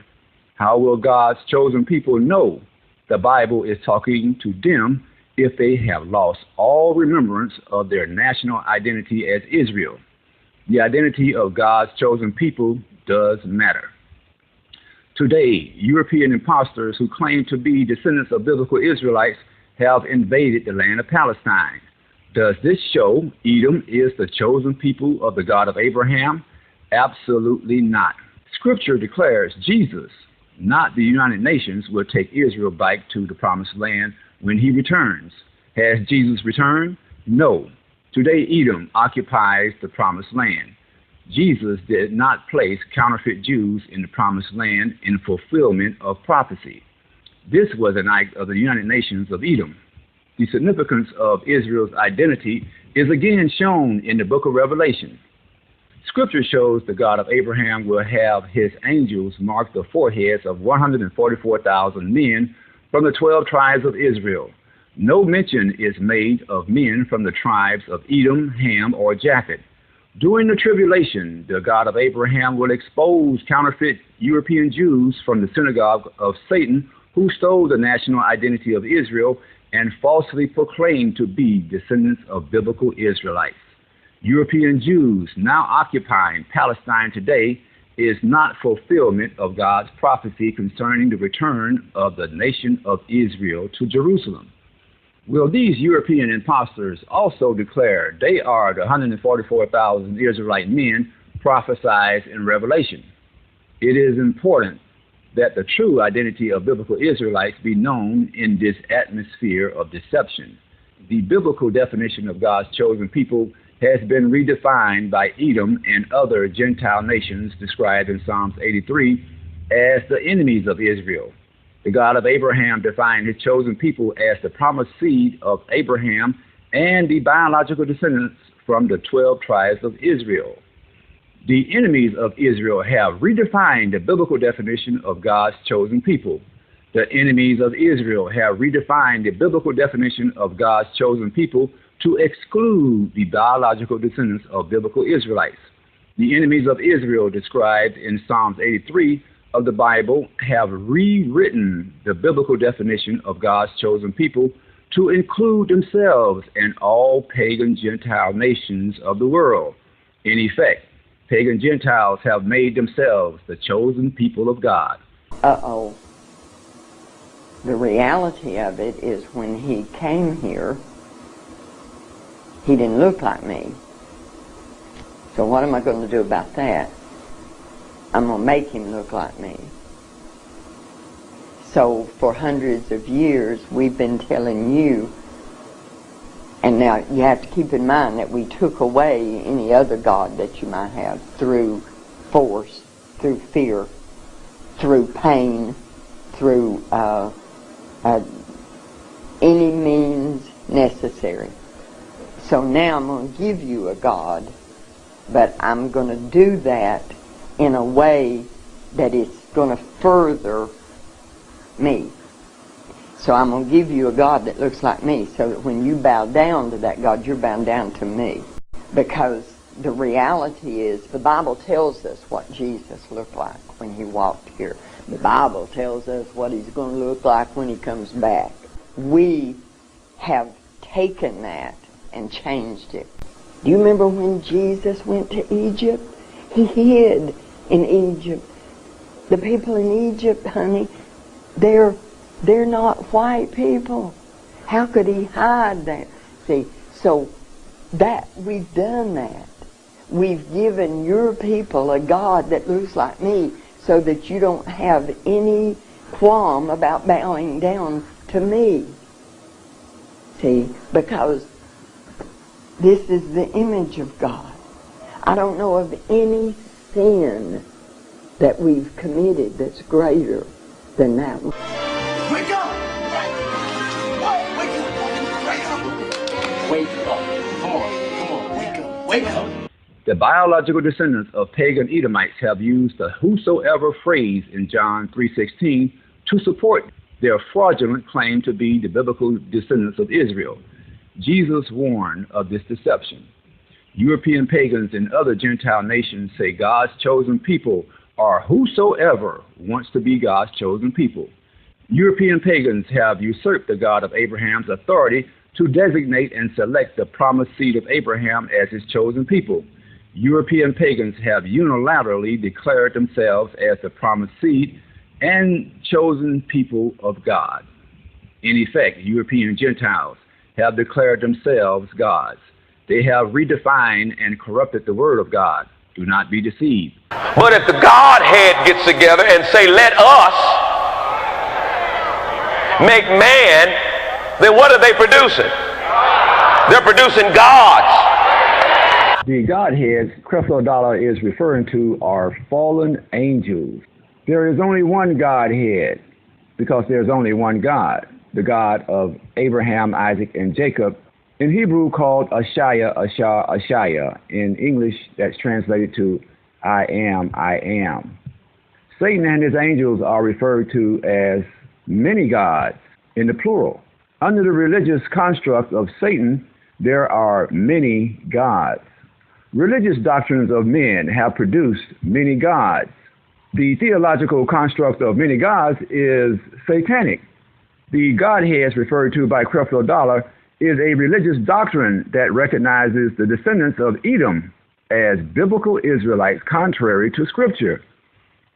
How will God's chosen people know the Bible is talking to them if they have lost all remembrance of their national identity as Israel? The identity of God's chosen people does matter. Today, European impostors who claim to be descendants of biblical Israelites have invaded the land of Palestine. Does this show Edom is the chosen people of the God of Abraham? Absolutely not. Scripture declares Jesus, not the United Nations, will take Israel back to the promised land when he returns. Has Jesus returned? No. Today, Edom occupies the promised land. Jesus did not place counterfeit Jews in the promised land in fulfillment of prophecy. This was an act of the United Nations of Edom. The significance of Israel's identity is again shown in the book of Revelation. Scripture shows the God of Abraham will have his angels mark the foreheads of 144,000 men from the 12 tribes of Israel. No mention is made of men from the tribes of Edom, Ham, or Japheth. During the tribulation, the God of Abraham will expose counterfeit European Jews from the synagogue of Satan who stole the national identity of Israel and falsely proclaimed to be descendants of biblical Israelites. European Jews now occupying Palestine today is not fulfillment of God's prophecy concerning the return of the nation of Israel to Jerusalem. Will these European impostors also declare they are the 144,000 Israelite men prophesied in Revelation? It is important that the true identity of biblical Israelites be known in this atmosphere of deception. The biblical definition of God's chosen people has been redefined by Edom and other Gentile nations described in Psalms 83 as the enemies of Israel. The God of Abraham defined his chosen people as the promised seed of Abraham and the biological descendants from the 12 tribes of Israel. The enemies of Israel have redefined the biblical definition of God's chosen people. The enemies of Israel have redefined the biblical definition of God's chosen people to exclude the biological descendants of biblical Israelites. The enemies of Israel described in Psalms 83 of the Bible have rewritten the biblical definition of God's chosen people to include themselves and all pagan Gentile nations of the world. In effect, pagan Gentiles have made themselves the chosen people of God. The reality of it is when he came here, He didn't look like me. So what am I going to do about that? I'm going to make him look like me. So for hundreds of years, we've been telling you, and now you have to keep in mind that we took away any other god that you might have through force, through fear, through pain, through any means necessary. So now I'm going to give you a God, but I'm going to do that in a way that it's going to further me. So I'm going to give you a God that looks like me, so that when you bow down to that God, you're bowing down to me. Because the reality is, the Bible tells us what Jesus looked like when he walked here. The Bible tells us what he's going to look like when he comes back. We have taken that and changed it. Do you remember when Jesus went to Egypt? He hid in Egypt. The people in Egypt, honey, they're not white people. How could he hide there? See, so that we've done that. We've given your people a God that looks like me, so that you don't have any qualm about bowing down to me. See, because this is the image of God. I don't know of any sin that we've committed that's greater than that one. Wake up! Wake up! Come on, wake up, wake up! The biological descendants of pagan Edomites have used the whosoever phrase in John 3:16 to support their fraudulent claim to be the biblical descendants of Israel. Jesus warned of this deception. European pagans and other Gentile nations say God's chosen people are whosoever wants to be God's chosen people. European pagans have usurped the God of Abraham's authority to designate and select the promised seed of Abraham as his chosen people. European pagans have unilaterally declared themselves as the promised seed and chosen people of God. In effect, European Gentiles have declared themselves gods. They have redefined and corrupted the word of God. Do not be deceived. But if the Godhead gets together and say, let us make man, then what are they producing? They're producing gods. The Godhead Creflo Dollar is referring to are fallen angels. There is only one Godhead because there's only one God, the God of Abraham, Isaac, and Jacob, in Hebrew called Ashaya, Ashar, Ashaya. In English, that's translated to I am, I am. Satan and his angels are referred to as many gods in the plural. Under the religious construct of Satan, there are many gods. Religious doctrines of men have produced many gods. The theological construct of many gods is satanic. The Godhead referred to by Creflo Dollar is a religious doctrine that recognizes the descendants of Edom as biblical Israelites contrary to Scripture.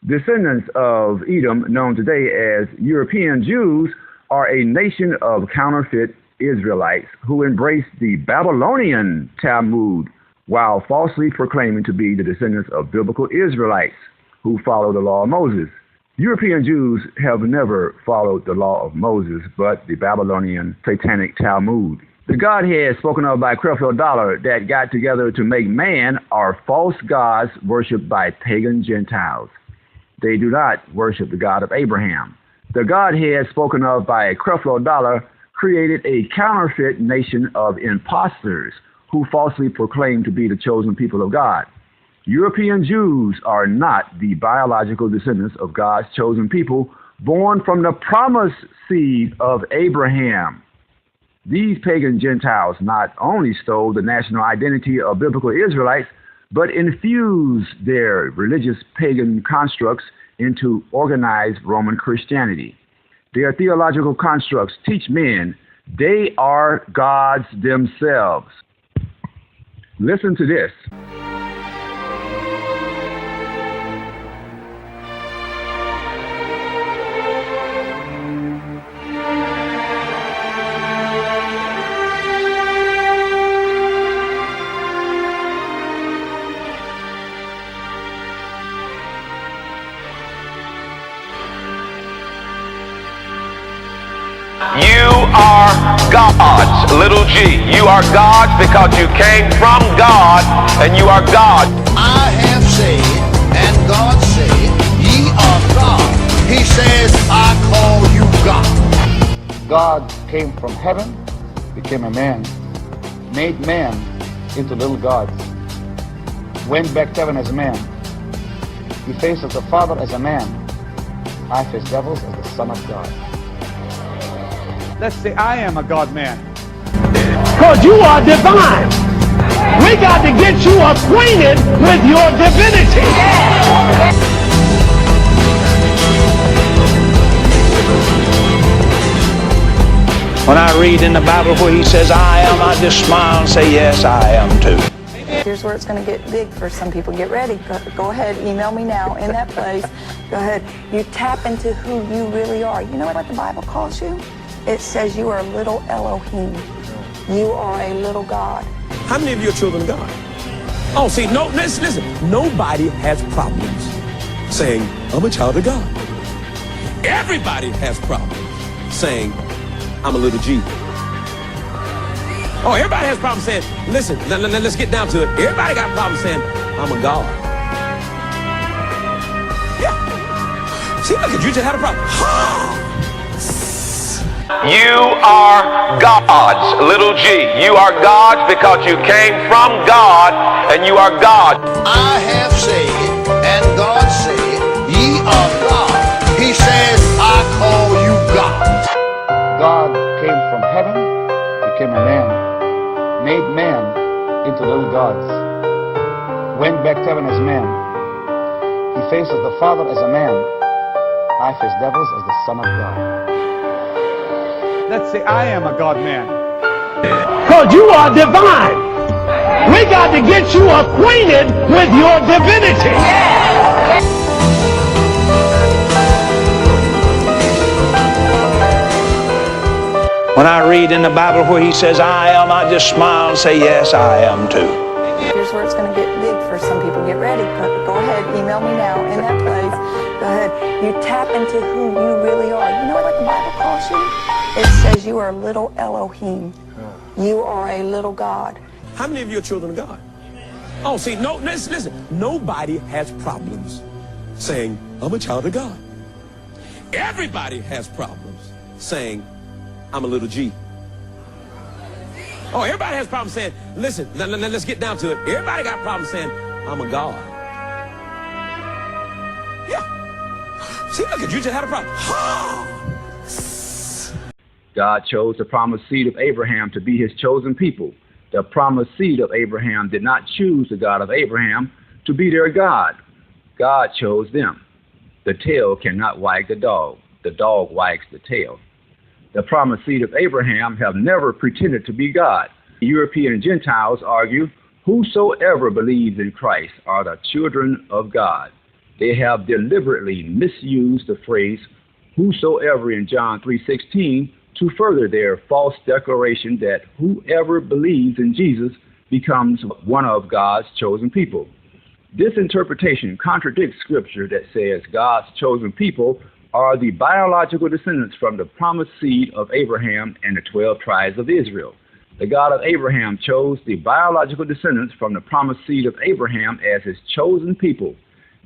Descendants of Edom, known today as European Jews, are a nation of counterfeit Israelites who embrace the Babylonian Talmud while falsely proclaiming to be the descendants of biblical Israelites who follow the law of Moses. European Jews have never followed the law of Moses, but the Babylonian satanic Talmud. The Godhead spoken of by Creflo Dollar that got together to make man are false gods worshipped by pagan Gentiles. They do not worship the God of Abraham. The Godhead spoken of by Creflo Dollar created a counterfeit nation of imposters who falsely proclaim to be the chosen people of God. European Jews are not the biological descendants of God's chosen people, born from the promised seed of Abraham. These pagan Gentiles not only stole the national identity of biblical Israelites, but infused their religious pagan constructs into organized Roman Christianity. Their theological constructs teach men they are gods themselves. Listen to this. God's, little g. You are God's because you came from God, and you are God. I have said, and God said, ye are God. He says, I call you God. God came from heaven, became a man, made man into little gods, went back to heaven as a man. He faces the Father as a man. I face devils as the Son of God. Let's say I am a God-man. Because you are divine. We got to get you acquainted with your divinity. When I read in the Bible where he says, I am, I just smile and say, yes, I am too. Here's where it's going to get big for some people. Get ready. Go ahead. Email me now in that place. Go ahead. You tap into who you really are. You know what the Bible calls you? It says you are little Elohim. You are a little God. How many of you are children of God? Oh, see, no, listen. Nobody has problems saying, I'm a child of God. Everybody has problems saying, I'm a little G. Oh, everybody has problems saying, listen, let's get down to it. Everybody got problems saying, I'm a God. Yeah. See, look at you just had a problem. You are God's, little g. You are God's because you came from God, and you are God. I have said, and God said, ye are God. He says, I call you God. God came from heaven, became a man, made man into little gods, went back to heaven as man. He faces the Father as a man. I face devils as the Son of God. Let's say I am a God-man. Because you are divine. We got to get you acquainted with your divinity. When I read in the Bible where he says, I am, I just smile and say, yes, I am too. Here's where it's going to get big for some people. Get ready. Go ahead. Email me now in that place. Go ahead. You tap into who you really are. You know what the Bible calls you? It says you are little Elohim. You are a little God. How many of you are children of God? Oh, see, no, listen. Nobody has problems saying, I'm a child of God. Everybody has problems saying, I'm a little G. Oh, everybody has problems saying, listen, let's get down to it. Everybody got problems saying, I'm a God. Yeah. See, look at you just had a problem. God chose the promised seed of Abraham to be his chosen people. The promised seed of Abraham did not choose the God of Abraham to be their God. God chose them. The tail cannot wag the dog. The dog wags the tail. The promised seed of Abraham have never pretended to be God. European Gentiles argue, whosoever believes in Christ are the children of God. They have deliberately misused the phrase whosoever in John 3:16 to further their false declaration that whoever believes in Jesus becomes one of God's chosen people. This interpretation contradicts scripture that says God's chosen people are the biological descendants from the promised seed of Abraham and the 12 tribes of Israel. The God of Abraham chose the biological descendants from the promised seed of Abraham as his chosen people.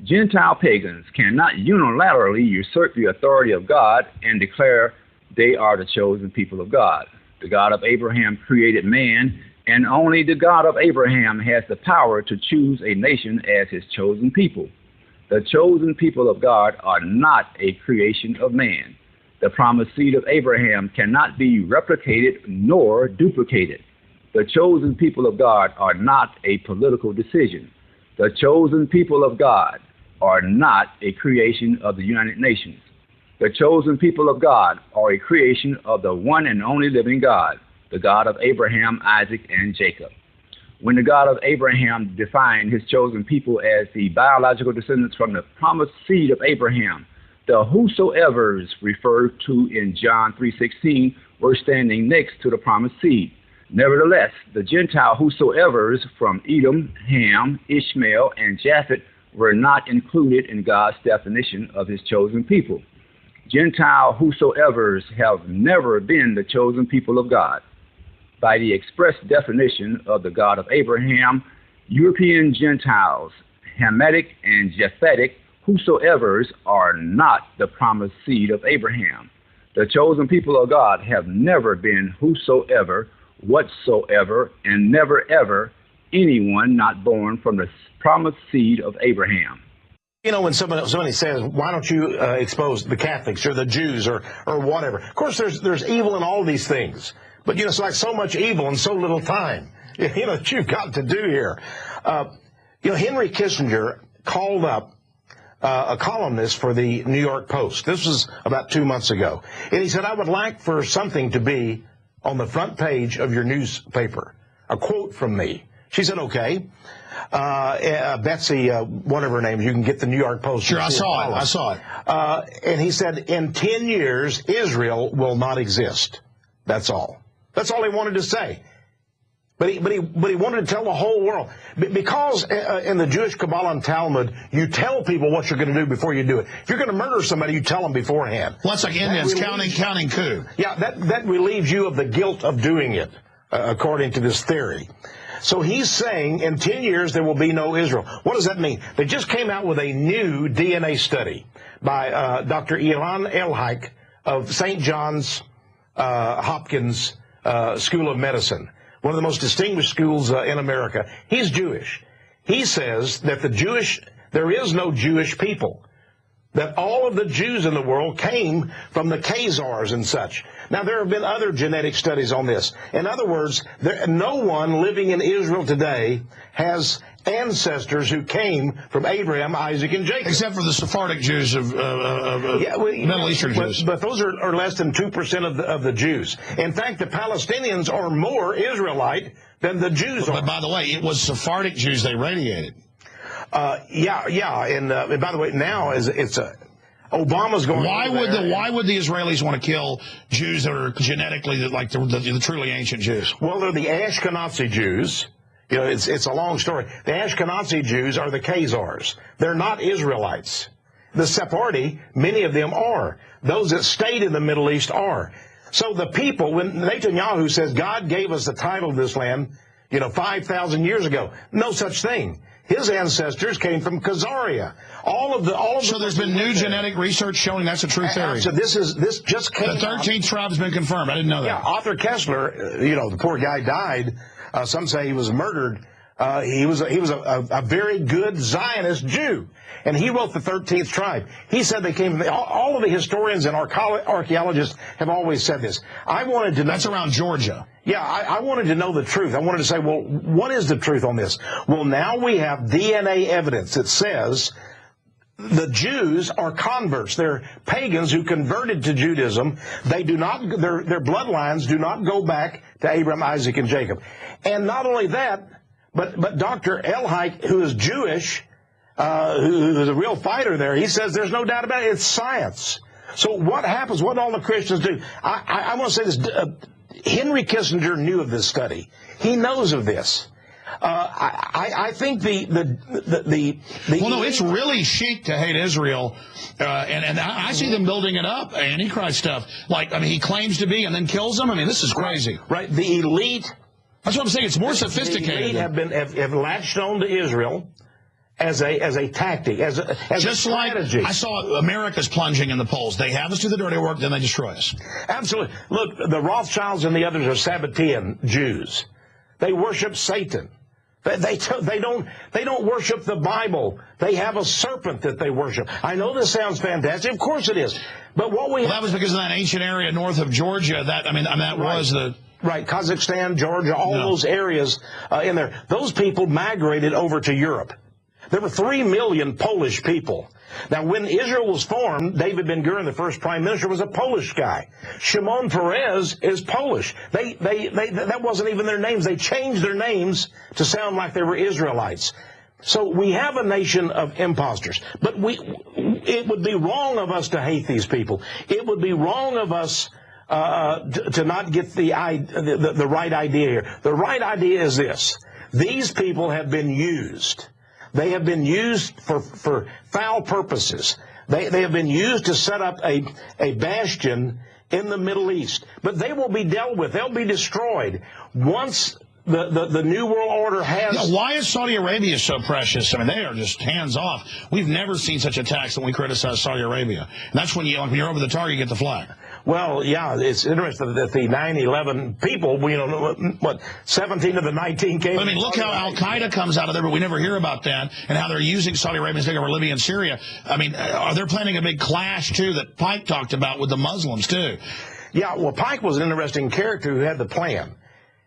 Gentile pagans cannot unilaterally usurp the authority of God and declare they are the chosen people of God. The God of Abraham created man, and only the God of Abraham has the power to choose a nation as his chosen people. The chosen people of God are not a creation of man. The promised seed of Abraham cannot be replicated nor duplicated. The chosen people of God are not a political decision. The chosen people of God are not a creation of the United Nations. The chosen people of God are a creation of the one and only living God, the God of Abraham, Isaac, and Jacob. When the God of Abraham defined his chosen people as the biological descendants from the promised seed of Abraham, the whosoevers referred to in John 3:16 were standing next to the promised seed. Nevertheless, the Gentile whosoevers from Edom, Ham, Ishmael, and Japheth were not included in God's definition of his chosen people. Gentile whosoevers have never been the chosen people of God. By the express definition of the God of Abraham, European Gentiles, Hamitic and Japhetic whosoevers are not the promised seed of Abraham. The chosen people of God have never been whosoever, whatsoever, and never ever anyone not born from the promised seed of Abraham. You know, when somebody says, why don't you expose the Catholics or the Jews or whatever? Of course, there's evil in all these things. But, you know, it's like so much evil in so little time, you know, that you've got to do here. You know, Henry Kissinger called up a columnist for the New York Post. This was about 2 months ago. And he said, I would like for something to be on the front page of your newspaper, a quote from me. She said, okay. Betsy, whatever her name is, you can get the New York Post. Sure, I saw it. And he said, in 10 years, Israel will not exist. That's all. That's all he wanted to say. But he wanted to tell the whole world. Because in the Jewish Kabbalah and Talmud, you tell people what you're going to do before you do it. If you're going to murder somebody, you tell them beforehand. Well, that's like Indians counting coup. Yeah, that relieves you of the guilt of doing it, according to this theory. So he's saying in 10 years there will be no Israel. What does that mean? They just came out with a new DNA study by Dr. Ilan Elhaik of St. John's Hopkins School of Medicine, one of the most distinguished schools in America. He's Jewish. He says that there is no Jewish people, that all of the Jews in the world came from the Khazars and such. Now, there have been other genetic studies on this. In other words, no one living in Israel today has ancestors who came from Abraham, Isaac, and Jacob. Except for the Sephardic Jews of Middle Eastern Jews. But those are less than 2% of the Jews. In fact, the Palestinians are more Israelite than the Jews are. But by the way, it was Sephardic Jews they radiated. Yeah, and by the way, now Obama's going. Why would the Israelis want to kill Jews that are genetically like the truly ancient Jews? Well, they're the Ashkenazi Jews. You know, it's a long story. The Ashkenazi Jews are the Khazars. They're not Israelites. The Sephardi, many of them are. Those that stayed in the Middle East are. So the people, when Netanyahu says God gave us the title of this land, 5,000 years ago, no such thing. His ancestors came from Khazaria. So there's been new genetic research showing that's a true theory. So this just came out. The 13th tribe has been confirmed. I didn't know that. Yeah, Arthur Kessler, the poor guy died. Some say he was murdered. He was a very good Zionist Jew, and he wrote the 13th tribe. He said they came from all of the historians and archaeologists have always said this. I wanted to know. That's around Georgia. Yeah, I wanted to know the truth. I wanted to say, well, what is the truth on this? Well, now we have DNA evidence that says the Jews are converts. They're pagans who converted to Judaism. They do not, their bloodlines do not go back to Abraham, Isaac, and Jacob. And not only that, but Dr. Elhaik, who is Jewish, who is a real fighter there, he says there's no doubt about it. It's science. So what happens? What do all the Christians do? I want to say this. Henry Kissinger knew of this study. He knows of this. I think well, no, it's really chic to hate Israel, and I see them building it up, Antichrist stuff. He claims to be and then kills them. This is crazy. Right. The elite. That's what I'm saying. It's more sophisticated. The elite have latched on to Israel as a tactic, as a strategy. I saw America's plunging in the polls. They have us do the dirty work, then they destroy us. Absolutely. Look, the Rothschilds and the others are Sabbatean Jews. They worship Satan. They don't worship the Bible. They have a serpent that they worship. I know this sounds fantastic. Of course it is. But that was because of that ancient area north of Georgia. That was the. Right, Kazakhstan, Georgia, all those areas in there. Those people migrated over to Europe. There were 3 million Polish people. Now, when Israel was formed, David Ben-Gurion, the first prime minister, was a Polish guy. Shimon Peres is Polish. That wasn't even their names. They changed their names to sound like they were Israelites. So we have a nation of imposters. But it would be wrong of us to hate these people. It would be wrong of us to not get the right idea here. The right idea is this. These people have been used. They have been used for foul purposes. They have been used to set up a bastion in the Middle East. But they will be dealt with. They'll be destroyed once the New World Order has... Yeah, why is Saudi Arabia so precious? I mean, they are just hands off. We've never seen such attacks when we criticize Saudi Arabia. And that's when when you're over the target, you get the flag. Well, yeah, it's interesting that the 9/11 people, 17 of the 19 came... I mean, look how Al-Qaeda comes out of there, but we never hear about that, and how they're using Saudi Arabia to take over Libya and Syria. I mean, are they planning a big clash, too, that Pike talked about with the Muslims, too? Yeah, well, Pike was an interesting character who had the plan.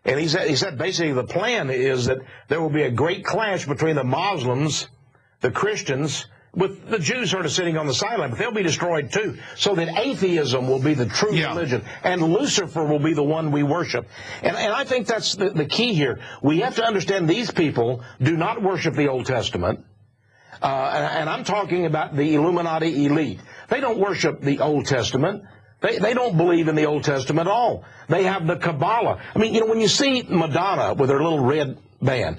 And he said basically the plan is that there will be a great clash between the Muslims, the Christians, with the Jews sort of sitting on the sideline, but they'll be destroyed too. So that atheism will be the true religion, and Lucifer will be the one we worship. And I think that's the key here. We have to understand these people do not worship the Old Testament. And I'm talking about the Illuminati elite. They don't worship the Old Testament. They don't believe in the Old Testament at all. They have the Kabbalah. I mean, when you see Madonna with her little red band,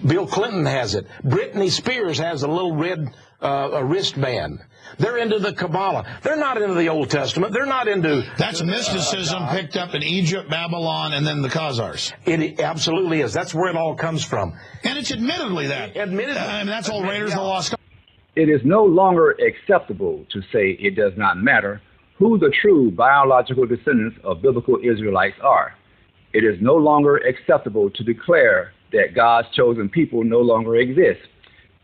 Bill Clinton has it. Britney Spears has a little red wristband. They're into the Kabbalah. They're not into the Old Testament. They're not into... That's mysticism picked up in Egypt, Babylon, and then the Khazars. It absolutely is. That's where it all comes from. And it's admittedly that. Admittedly. I mean, that's all Raiders of the Lost Ark. It is no longer acceptable to say it does not matter who the true biological descendants of biblical Israelites are. It is no longer acceptable to declare that God's chosen people no longer exist.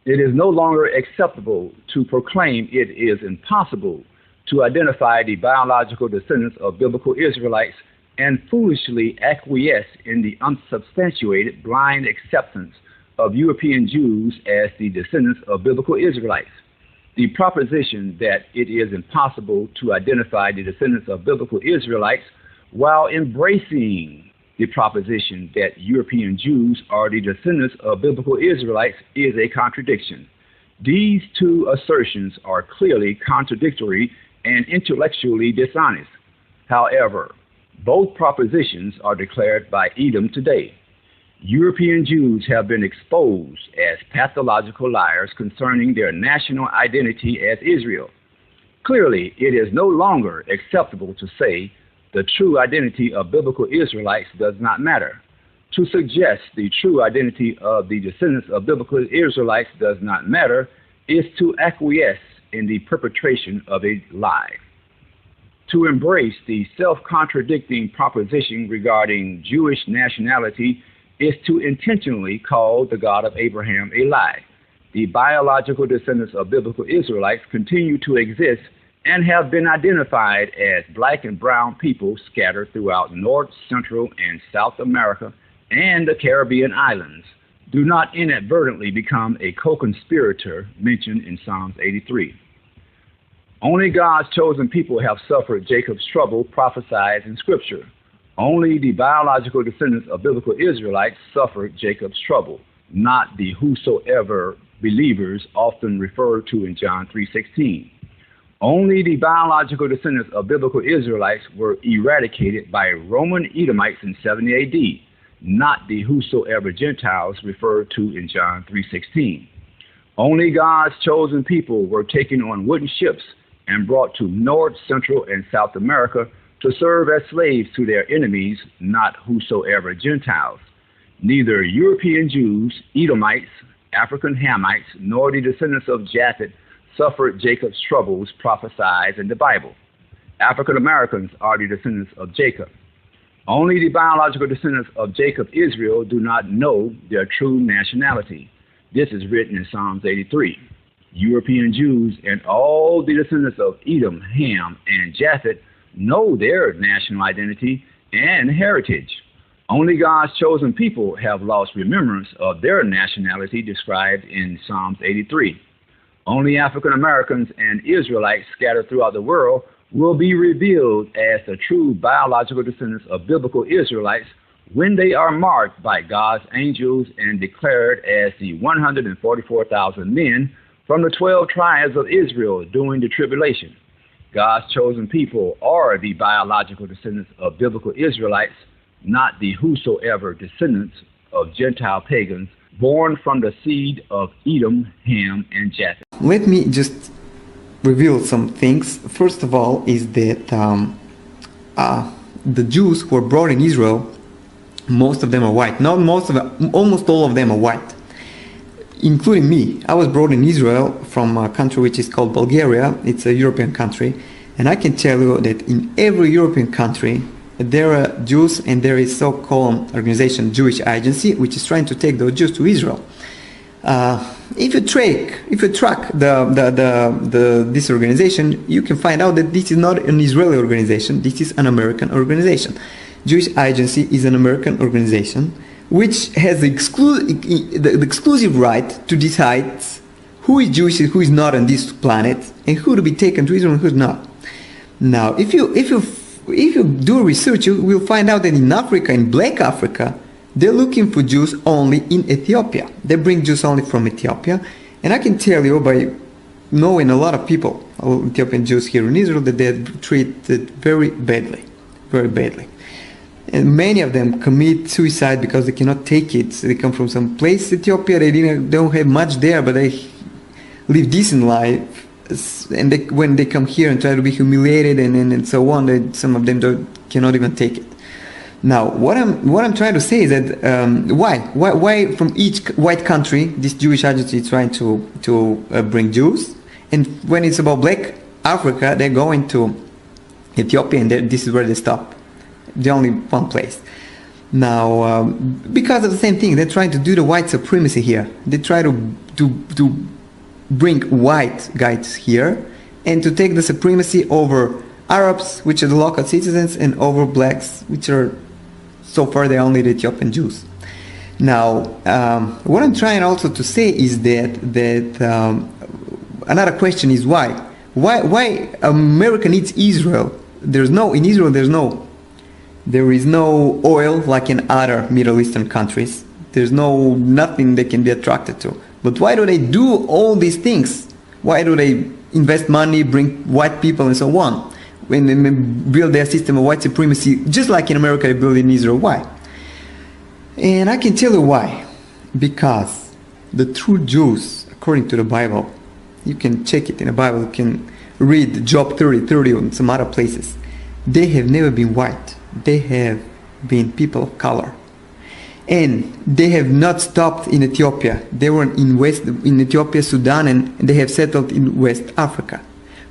It is no longer acceptable to proclaim it is impossible to identify the biological descendants of biblical Israelites and foolishly acquiesce in the unsubstantiated blind acceptance of European Jews as the descendants of biblical Israelites. The proposition that it is impossible to identify the descendants of biblical Israelites while embracing the proposition that European Jews are the descendants of biblical Israelites is a contradiction. These two assertions are clearly contradictory and intellectually dishonest. However, both propositions are declared by Edom today. European Jews have been exposed as pathological liars concerning their national identity as Israel. Clearly, it is no longer acceptable to say the true identity of biblical Israelites does not matter. To suggest the true identity of the descendants of biblical Israelites does not matter is to acquiesce in the perpetration of a lie. To embrace the self-contradicting proposition regarding Jewish nationality is to intentionally call the God of Abraham a lie. The biological descendants of biblical Israelites continue to exist and have been identified as black and brown people scattered throughout North, Central, and South America and the Caribbean islands. Do not inadvertently become a co-conspirator mentioned in Psalms 83. Only God's chosen people have suffered Jacob's trouble prophesied in Scripture. Only the biological descendants of biblical Israelites suffered Jacob's trouble, not the whosoever believers often referred to in John 3:16. Only the biological descendants of biblical Israelites were eradicated by Roman Edomites in 70 AD, not the whosoever Gentiles referred to in John 3:16. Only God's chosen people were taken on wooden ships and brought to North, Central, and South America to serve as slaves to their enemies, not whosoever Gentiles. Neither European Jews, Edomites, African Hamites, nor the descendants of Japheth suffered Jacob's troubles prophesied in the Bible. African Americans are the descendants of Jacob. Only the biological descendants of Jacob, Israel, do not know their true nationality. This is written in Psalms 83. European Jews and all the descendants of Edom, Ham, and Japheth know their national identity and heritage. Only God's chosen people have lost remembrance of their nationality described in Psalms 83. Only African Americans and Israelites scattered throughout the world will be revealed as the true biological descendants of biblical Israelites when they are marked by God's angels and declared as the 144,000 men from the 12 tribes of Israel during the tribulation. God's chosen people are the biological descendants of biblical Israelites, not the whosoever descendants of Gentile pagans born from the seed of Edom, Ham, and Japheth. Let me just reveal some things. First of all, is that the Jews who were brought in Israel, most of them are white. Not most of them, almost all of them are white, including me. I was brought in Israel from a country which is called Bulgaria. It's a European country, and I can tell you that in every European country there are Jews, and there is so-called organization Jewish Agency, which is trying to take those Jews to Israel. If you track this organization, you can find out that this is not an Israeli organization. This is an American organization. Jewish Agency is an American organization which has the exclusive right to decide who is Jewish and who is not on this planet, and who to be taken to Israel and who's not. Now, if you do research, you will find out that in Africa, in Black Africa, they're looking for Jews only in Ethiopia. They bring Jews only from Ethiopia. And I can tell you by knowing a lot of people, Ethiopian Jews here in Israel, that they're treated very badly, very badly. And many of them commit suicide because they cannot take it. So they come from some place, Ethiopia, they don't have much there, but they live decent life. And when they come here and try to be humiliated and so on, some of them cannot even take it. Now, what I'm trying to say is that why from each white country this Jewish Agency is trying to bring Jews, and when it's about Black Africa, they're going to Ethiopia, and this is where they stop. The only one place. Now, because of the same thing, they're trying to do the white supremacy here. They try to bring white guys here and to take the supremacy over Arabs, which are the local citizens, and over blacks, which are so far they're only the Ethiopian Jews. Now, what I'm trying also to say is that another question is why America needs Israel. There is no oil like in other Middle Eastern countries. There's nothing they can be attracted to. But why do they do all these things? Why do they invest money, bring white people and so on, when they build their system of white supremacy, just like in America they build in Israel? Why? And I can tell you why. Because the true Jews, according to the Bible, you can check it in the Bible, you can read Job 30:30 and some other places, they have never been white. They have been people of color. And they have not stopped in Ethiopia. They were in Ethiopia, Sudan, and they have settled in West Africa.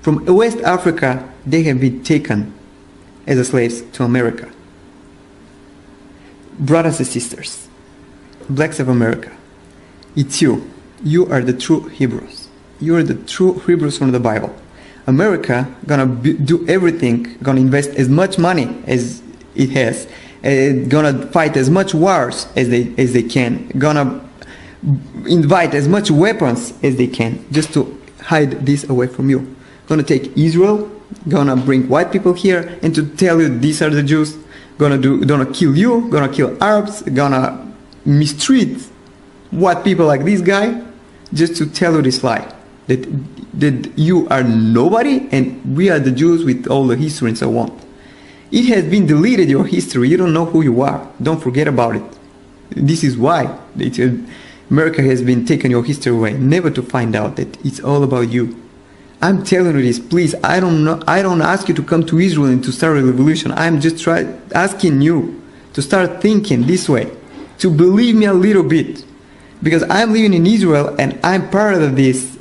From West Africa, they have been taken as slaves to America. Brothers and sisters, blacks of America, it's you. You are the true Hebrews. You are the true Hebrews from the Bible. America gonna do everything, gonna invest as much money as it has, gonna fight as much wars as they can, gonna invite as much weapons as they can just to hide this away from you. Gonna take Israel, gonna bring white people here and to tell you these are the Jews, gonna kill you, gonna kill Arabs, gonna mistreat white people like this guy, just to tell you this lie, that you are nobody and we are the Jews with all the history and so on. It has been deleted, your history. You don't know who you are. Don't forget about it. This is why America has been taking your history away, never to find out that it's all about you. I'm telling you this, please. I don't ask you to come to Israel and to start a revolution. I'm just asking you to start thinking this way, to believe me a little bit, because I'm living in Israel and I'm part of this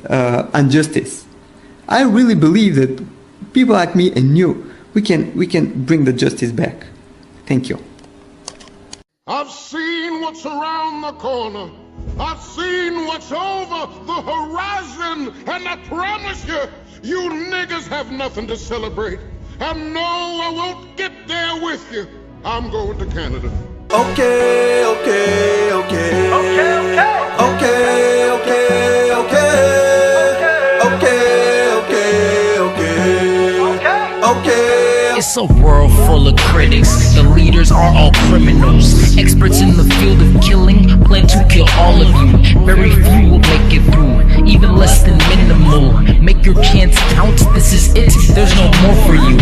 injustice. I really believe that people like me and you, we can bring the justice back. Thank you. I've seen what's around the corner. I've seen what's over the horizon. And I promise you, you niggas have nothing to celebrate. And no, I won't get there with you. I'm going to Canada. Okay, okay, okay. Okay, okay. Okay, okay, okay. Okay, okay, okay. Okay. It's a world full of critics. The leaders are all criminals. Experts in the field of killing plan to kill all of you. Very few will make it through, even less than minimal. Make your chance count, this is it, there's no more for you.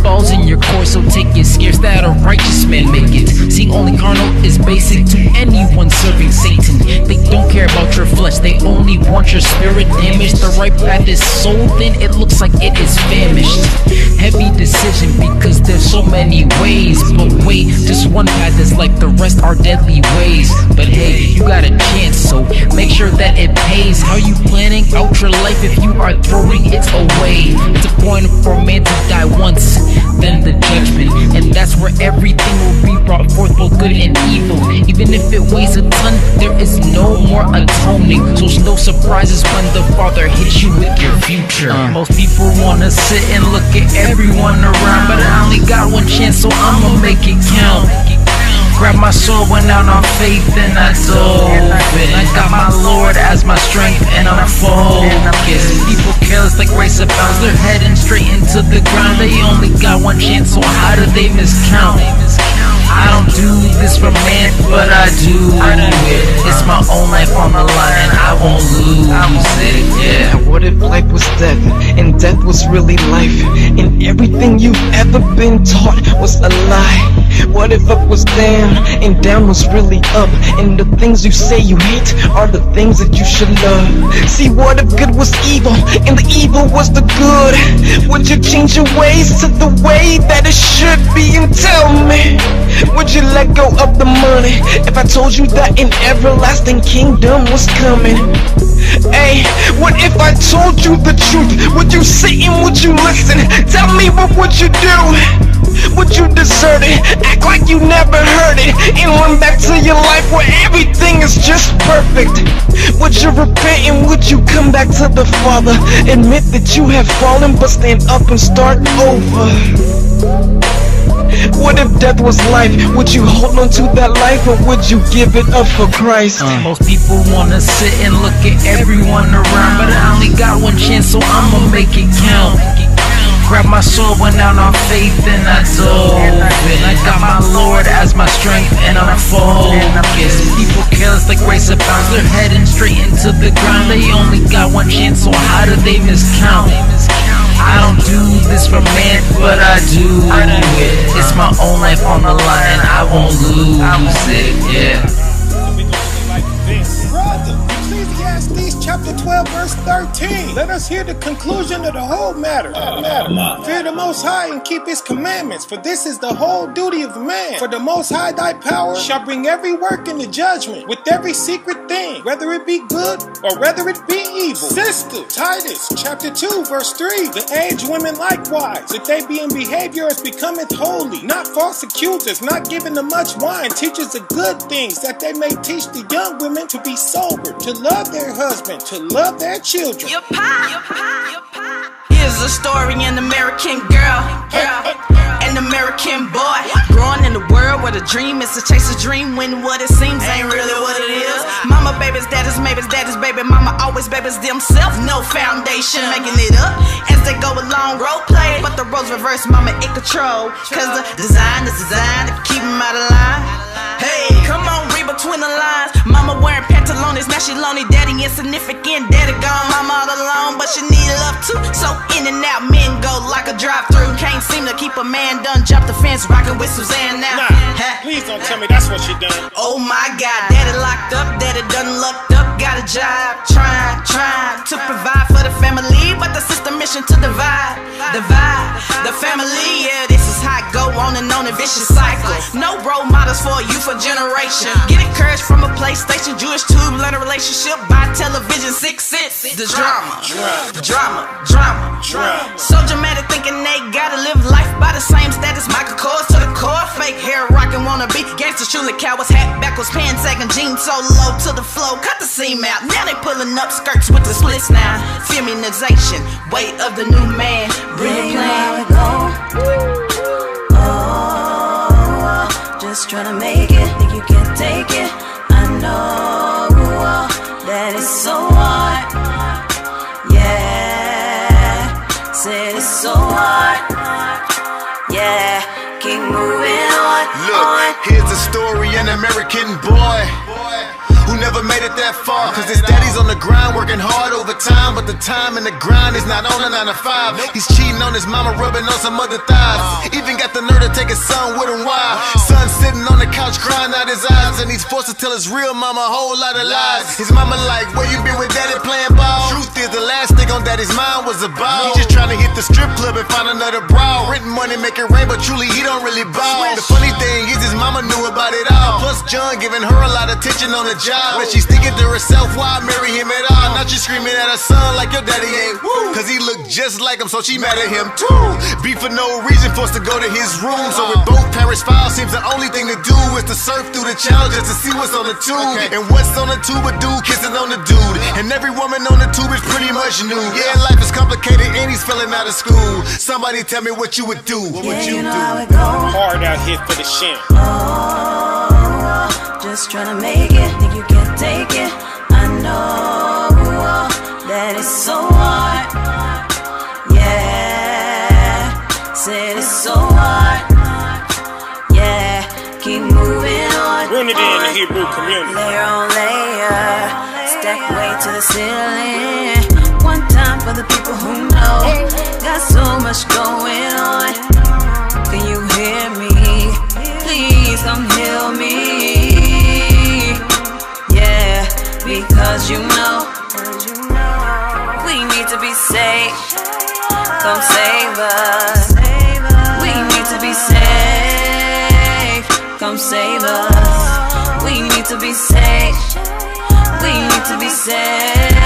Falls in your course, so take it. Scarce that a righteous man make it. Seeing only carnal is basic to anyone serving Satan. They don't care about your flesh, they only want your spirit damaged. The right path is so thin, it looks like it is famished. Heavy decision because there's so many ways. But wait, just one path is like the rest are deadly ways. But hey, you got a chance, so make sure that it pays. How you planning out your life if you are throwing it away? It's a point for man to die once, then the judgment, and that's where everything will be brought forth, both good and evil. Even if it weighs a ton, there is no more atoning. So it's no surprises when the Father hits you with your future. Most people wanna sit and look at everyone around, but I only got one chance, so I'ma make it count. Grab my sword, went out on faith, and I dove in. I got my Lord as my strength, and I'm focused. People careless like race abounds, they're heading straight into the ground. They only got one chance, so how do they miscount? I don't do this for man, but I do it. It's my own life on the line, and I won't lose it, yeah. What if life was death, and death was really life, and everything you've ever been taught was a lie? What if up was down, and down was really up, and the things you say you hate are the things that you should love? See, what if good was evil, and the evil was the good? Would you change your ways to the way that it should be? And tell me, would you let go of the money if I told you that an everlasting kingdom was coming? Hey, what if I told you the truth? Would you sit and would you listen? Tell me, what would you do? Would you desert it? Act like you never heard it and run back to your life where everything is just perfect? Would you repent and would you come back to the Father? Admit that you have fallen, but stand up and start over. What if death was life? Would you hold on to that life, or would you give it up for Christ? Most people wanna sit and look at everyone around, but I only got one chance, so I'ma make it count. Grab my sword, went out on faith, and I dove in. I got my Lord as my strength, and I'm focused. People careless like race abounds, they're heading straight into the ground. They only got one chance, so how do they miscount? I don't do this for man, but I do it. It's my own life on the line, and I won't lose it, yeah. Brother, Ecclesiastes chapter 12 verse 13. Let us hear the conclusion of the whole matter. Fear the Most High and keep His commandments, for this is the whole duty of man. For the Most High thy power shall bring every work into judgment, with every secret thing, whether it be good or whether it be evil. Sister, Titus chapter 2 verse 3. The aged women likewise, if they be in behavior as becometh holy, not false accusers, not given to much wine, teachers the good things, that they may teach the young women to be sober, to love their husband, to love their children. Here's a story, an American girl, an American boy, growing in the world where the dream is to chase a dream when what it seems ain't really what it is. Mama babies, daddies, maybe's daddies, baby mama always babies themselves, no foundation, making it up as they go along, role play, but the roles reverse, mama in control, cause the design is designed to keep them out of line. Hey, come on, read between the lines. Mama wearing pantalones, now she lonely. Daddy insignificant, daddy gone. Mama all alone, but she need love too. So in and out, men go like a drive-through. Can't seem to keep a man done. Jump the fence, rocking with Suzanne now. Nah, please don't tell me that's what she done. Oh my God, daddy locked up, daddy done locked up. Got a job, trying to provide for the family, but the system mission to divide the family. Yeah, this is how it go on and on, a vicious cycle. No role models for a youth or generation. Get encouraged from a PlayStation, Jewish tube, learn a relationship by television, 6 Sense. The drama. So dramatic, thinking they gotta live life by the same status. Michael Kors to the core, fake hair, rockin' wanna be gangsters, truly cowards, hat backwards, pants sagging, jeans so low to the flow, cut the seam out. Now they pulling up skirts with the splits now. Feminization, weight of the new man. Bring it on. Just tryna make it, think you can take it. I know that it's so hard. Yeah, said it's so hard. Yeah, keep moving on. Look, here's a story, an American boy who never made it that far. Cause his daddy's on the grind, working hard over time. But the time and the grind is not on a 9 to 5. He's cheating on his mama, rubbing on some other thighs. Even got the nerve to take his son with him. Why? Son sitting on the couch crying out his eyes, and he's forced to tell his real mama a whole lot of lies. His mama like, where you been with daddy playing ball? Truth is, the last thing on daddy's mind was a ball. He just trying to hit the strip club and find another bra. Renting money, make it rain, but truly he don't really ball. The funny thing is his mama knew about it all. Plus John giving her a lot of attention on the job. But she's thinking to herself, why marry him at all? Now she's screaming at her son like your daddy ain't woo. Cause he looked just like him, so she mad at him too. Beef for no reason, forced to go to his room. So with both parents filed, seems the only thing to do is to surf through the channel just to see what's on the tube. And what's on the tube, a dude kissing on the dude. And every woman on the tube is pretty much new. Yeah, life is complicated and he's failing out of school. Somebody tell me what you would do. What would you do? Hard out here for the shit. Just trying to make it, think you can take it. I know that it's so hard. Yeah, said it's so hard. Yeah, keep moving on. Rooted in the Hebrew community. Layer on layer, stack way to the ceiling. One time for the people who know. Got so much going on. Can you hear me? Please come heal me. Yeah, because you know we need to be saved. Come save us. We need to be saved. Come save us. We need to be saved. We need to be saved.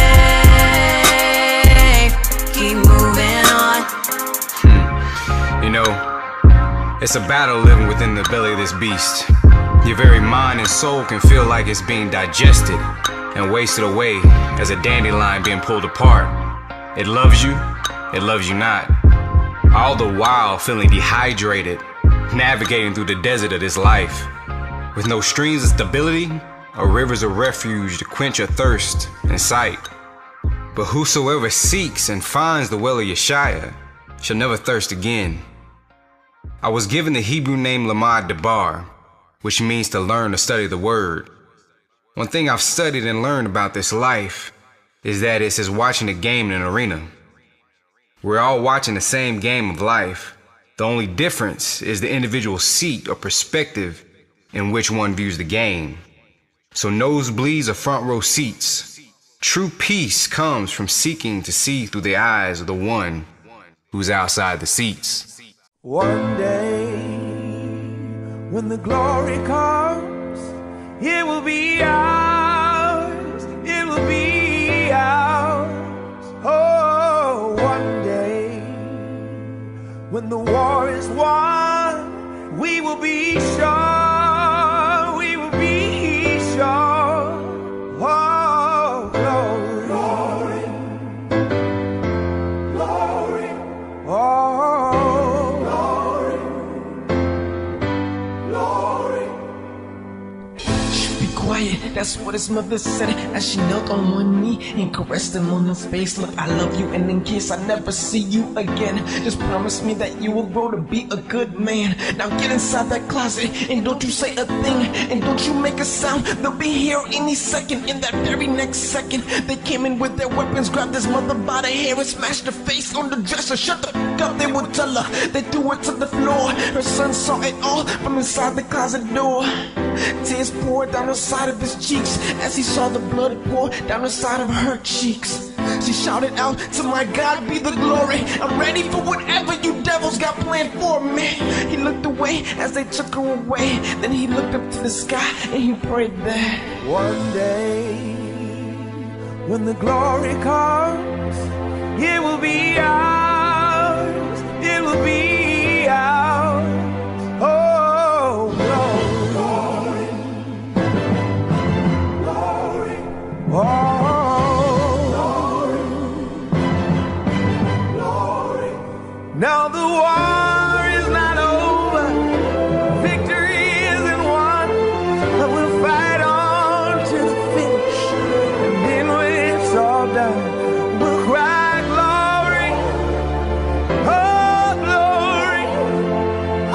Keep moving on. You know, it's a battle living within the belly of this beast. Your very mind and soul can feel like it's being digested and wasted away as a dandelion being pulled apart. It loves you not. All the while feeling dehydrated, navigating through the desert of this life. With no streams of stability or rivers of refuge to quench your thirst in sight. But whosoever seeks and finds the well of Yeshua shall never thirst again. I was given the Hebrew name Lamad Debar, which means to learn to study the word. One thing I've studied and learned about this life is that it's as watching a game in an arena. We're all watching the same game of life. The only difference is the individual seat or perspective in which one views the game. So nosebleeds or front row seats. True peace comes from seeking to see through the eyes of the one who's outside the seats. One day, when the glory comes, it will be ours, it will be ours. Oh, one day, when the war is won, we will be sure, we will be sure. Oh, glory, glory, glory. Oh. Quiet, that's what his mother said as she knelt on one knee and caressed him on his face. Look, I love you, and in case I never see you again, just promise me that you will grow to be a good man. Now get inside that closet and don't you say a thing, and don't you make a sound. They'll be here any second. In that very next second, they came in with their weapons, grabbed his mother by the hair and smashed her face on the dresser. Shut the f*** up, they would tell her. They threw her to the floor. Her son saw it all from inside the closet door. Tears poured down the side of his cheeks as he saw the blood pour down the side of her cheeks. She shouted out, to my God be the glory. I'm ready for whatever you devils got planned for me. He looked away as they took her away. Then he looked up to the sky and he prayed that one day, when the glory comes, it will be ours, it will be ours. Oh, glory, glory, glory. Oh. Now the war is not over, victory isn't won, but we'll fight on to the finish, and then when it's all done, we'll cry glory, oh glory, oh.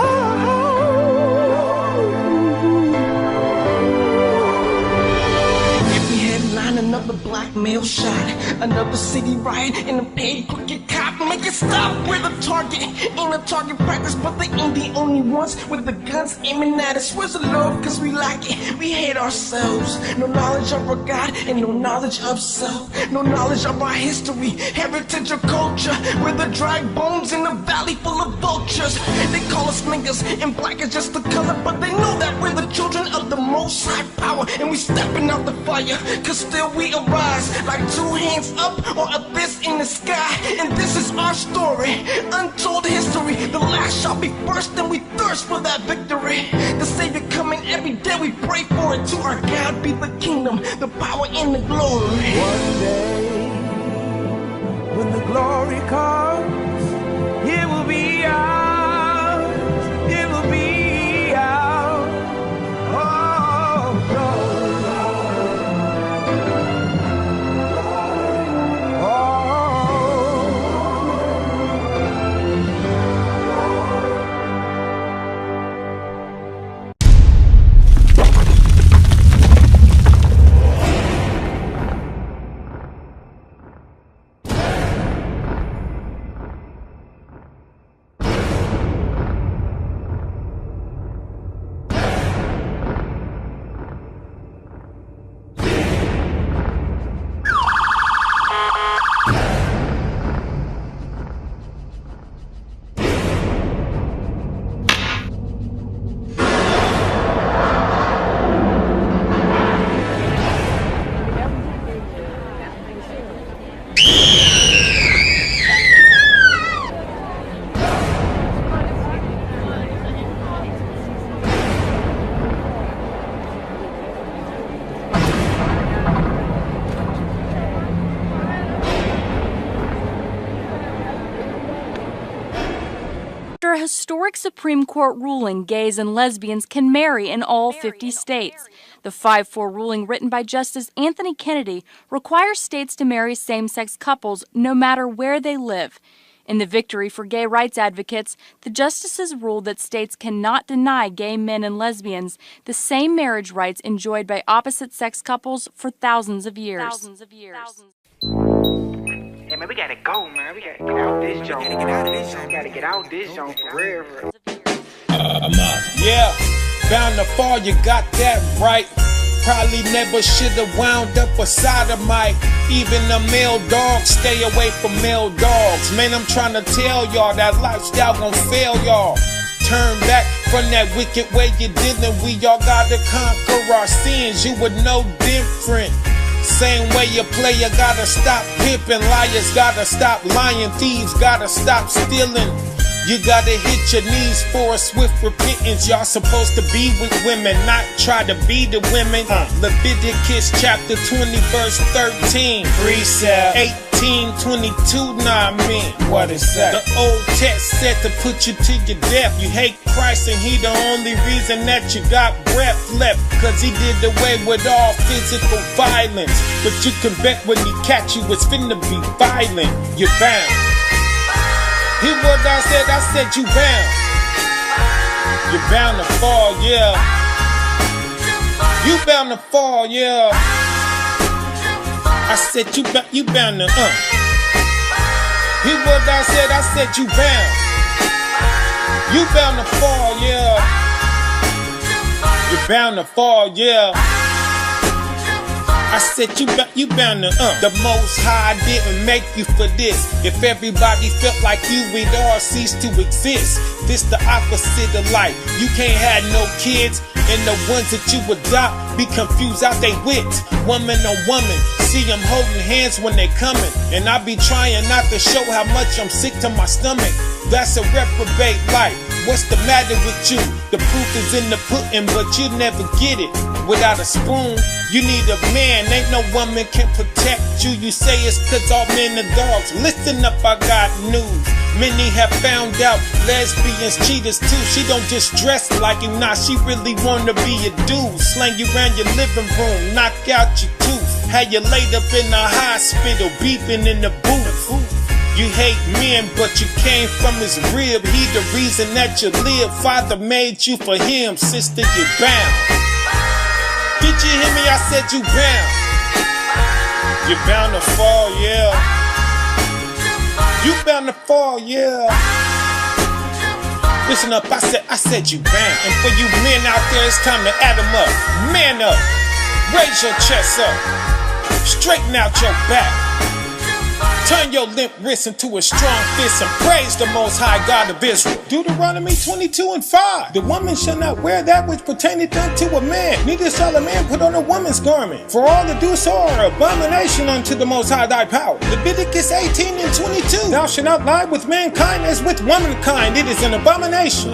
another black male shot, another city riot, and a paid crooked cop. Make it stop. We're the target, ain't a target practice, but they ain't the only ones with the guns aiming at us. Where's the love? Cause we like it, we hate ourselves. No knowledge of our God, and no knowledge of self. No knowledge of our history, heritage or culture. We're the dry bones in a valley full of vultures. They call us niggas, and black is just the color, but they know that we're the children of the most high power, and we stepping out the fire, cause still we arise like two hands up or a fist in the sky. And this is our story, untold history. The last shall be first, and we thirst for that victory. The Savior coming every day, we pray for it. To our God be the kingdom, the power and the glory. One day, when the glory comes, it will be ours, it will be ours. Oh, glory. After a historic Supreme Court ruling, gays and lesbians can marry in all 50 states. The 5-4 ruling written by Justice Anthony Kennedy requires states to marry same-sex couples no matter where they live. In the victory for gay rights advocates, the justices ruled that states cannot deny gay men and lesbians the same marriage rights enjoyed by opposite-sex couples for thousands of years. Hey man, we gotta go, man. We gotta get out this joint. We gotta get out this joint for real. Yeah, bound to fall, you got that right. Probably never should've wound up beside a mic. Even the male dogs stay away from male dogs. Man, I'm trying to tell y'all that lifestyle gon' fail y'all. Turn back from that wicked way you're dealing. We all gotta conquer our sins. You would know different. Same way you play, you gotta stop pimping. Liars gotta stop lying. Thieves gotta stop stealing. You gotta hit your knees for a swift repentance. Y'all supposed to be with women, not try to be the women. Leviticus chapter 20 verse 13. Precept 18:22, nah, I mean, what is that? The old text said to put you to your death. You hate Christ and he the only reason that you got breath left. Cause he did away with all physical violence. But you can bet when he catch you, it's finna be violent. You're bound. Hear what I said you bound. You're bound to fall, yeah. You bound to fall, yeah. I said you bound to, Hear what I said you bound. You bound to fall, yeah. You're bound to fall, yeah. I said you bound to, The Most High didn't make you for this. If everybody felt like you, we'd all cease to exist. This the opposite of life. You can't have no kids, and the ones that you adopt be confused out they wits. Woman on woman, see them holding hands when they coming. And I be trying not to show how much I'm sick to my stomach. That's a reprobate life. What's the matter with you? The proof is in the pudding, but you never get it. Without a spoon, you need a man. Ain't no woman can protect you. You say it's cause all men are dogs. Listen up, I got news. Many have found out lesbians cheaters too. She don't just dress like him, nah, she really wanna be a dude. Slang you around your living room, knock out your tooth. Had you laid up in the hospital, beeping in the booth. You hate men, but you came from his rib. He the reason that you live. Father made you for him, sister, you bound. Did you hear me? I said you bound. You're bound to fall, yeah. You bound to fall, yeah. Listen up, I said you bound. And for you men out there, it's time to add them up. Man up, raise your chest up, straighten out your back. Turn your limp wrist into a strong fist and praise the Most High God of Israel. Deuteronomy 22:5. The woman shall not wear that which pertaineth unto a man, neither shall a man put on a woman's garment. For all that do so are abomination unto the Most High thy power. Leviticus 18:22. Thou shalt not lie with mankind as with womankind. It is an abomination.